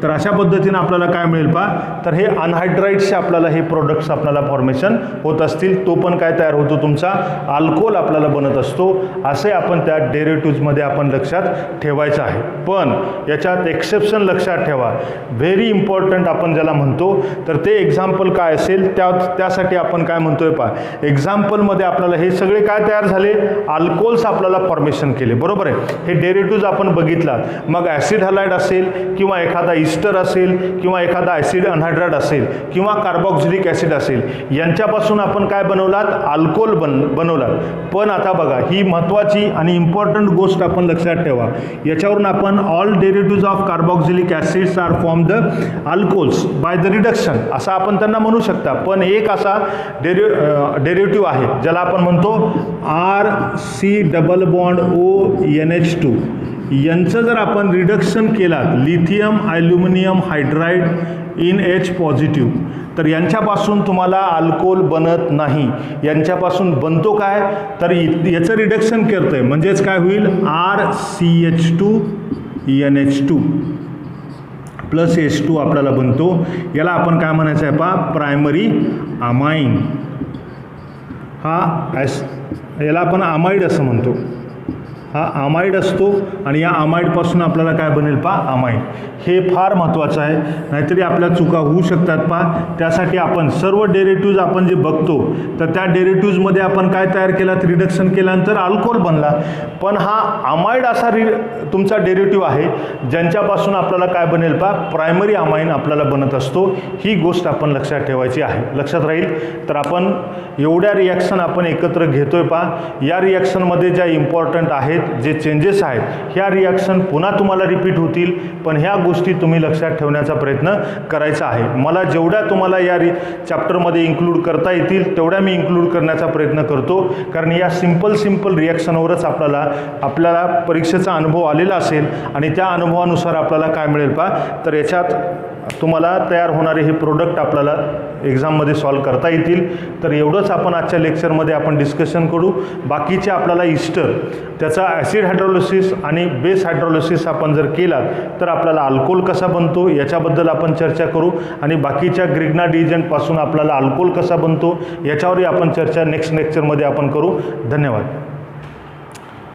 तर अशा पद्धतीने आपल्याला काय मिळेल पहा, तर हे अनहायड्राईडचे आपल्याला हे प्रोडक्ट्स आपल्याला फॉर्मेशन होत असतील. तो पण काय तयार होतो तुमचा अल्कोहोल आपल्याला बनत असतो. असे आपण त्या डेरिव्हेटिव्हजमध्ये आपण लक्षात ठेवायचं आहे. पण याच्यात एक्सेप्शन लक्षात ठेवा, व्हेरी इम्पॉर्टंट आपण ज्याला म्हणतो. तर ते एक्झाम्पल काय असेल त्यासाठी आपण काय म्हणतोय पहा, एक्झाम्पलमध्ये आपल्याला हे सगळे काय तयार झाले, अल्कोहोल्स आपल्याला फॉर्मेशन केले बरोबर आहे. हे डेरिव्हेटिव्हज आपण बघितला. मग ॲसिड हलाइड असेल किंवा एखादा ईस्टर असेल किंवा एखादा ॲसिड अनहायड्राईड असेल किंवा कार्बोक्सिलिक ॲसिड असेल, यांच्यापासून आपण काय बनवलात, अल्कोहोल बनवलात. पण आता बघा, ही महत्त्वाची आणि इम्पॉर्टंट गोष्ट आपण लक्षात ठेवा. याच्यावरून आपण all derivatives of carboxylic acids are form the alcohols by the reduction असं आपण त्यांना म्हणू शकता. पण एक असा डेरिव्हेटिव्ह आहे ज्याला आपण म्हणतो RC डबल बॉन्ड ONH2. यांचं जर आपण रिडक्शन केलात lithium aluminium hydride in H positive तर यांच्यापासून तुम्हाला अल्कोहोल बनत नाही. यांच्यापासून बनतो काय, तर याचं रिडक्शन करतं आहे म्हणजेच काय होईल, RCH2NH2 प्लस H2 आपल्याला बनतो. याला आपण काय म्हणायचं आहे पहा, प्रायमरी अमाइन. याला आपण अमाइड असं म्हणतो. हा अमाइड असतो आणि या अमाइडपासून आपल्याला काय बनेल पहा, अमाइन. हे फार महत्त्वाचं आहे, नाहीतरी आपल्या चुका होऊ शकतात पहा. त्यासाठी आपण सर्व डेरिव्हेटिव्हज आपण जे बघतो तर त्या डेरिव्हेटिव्हजमध्ये आपण काय तयार केला, रिडक्शन केल्यानंतर अल्कोहोल बनला. पण हा अमाइड असा तुमचा डेरिव्हेटिव्ह आहे ज्यांच्यापासून आपल्याला काय बनेल पहा, प्रायमरी अमाइन आपल्याला बनत असतो. ही गोष्ट आपण लक्षात ठेवायची आहे, लक्षात राहील. तर आपण एवढ्या रिॲक्शन आपण एकत्र घेतोय पहा. या रिॲक्शनमध्ये ज्या इम्पॉर्टंट आहेत, जे चेंजेस आहेत, ह्या रिॲक्शन पुन्हा तुम्हाला रिपीट होतील. पण ह्या गोष्टी तुम्ही लक्षात ठेवण्याचा प्रयत्न करायचा आहे. मला जेवढ्या तुम्हाला या चॅप्टरमध्ये इन्क्लूड करता येतील तेवढ्या मी इन्क्लूड करण्याचा प्रयत्न करतो. कारण या सिंपल रिॲक्शनवरच आपल्याला परीक्षेचा अनुभव आलेला असेल आणि त्या अनुभवानुसार आपल्याला काय मिळेल पहा, तर याच्यात तुम्हाला तयार होणारे हे प्रोडक्ट आपल्याला एक्झाममध्ये सॉल्व करता येतील. तर एवढंच आपण आजच्या लेक्चरमध्ये आपण डिस्कशन करू. बाकीचे आपल्याला ईस्टर त्याचा ॲसिड हायड्रोलिसिस आणि बेस हायड्रोलिसिस आपण जर केला तर आपल्याला अल्कोहोल कसा बनतो याच्याबद्दल आपण चर्चा करू. आणि बाकीच्या ग्रिग्नार्ड एजंटपासून आपल्याला अल्कोहोल कसा बनतो याच्यावरही आपण चर्चा नेक्स्ट लेक्चरमध्ये आपण करू. धन्यवाद.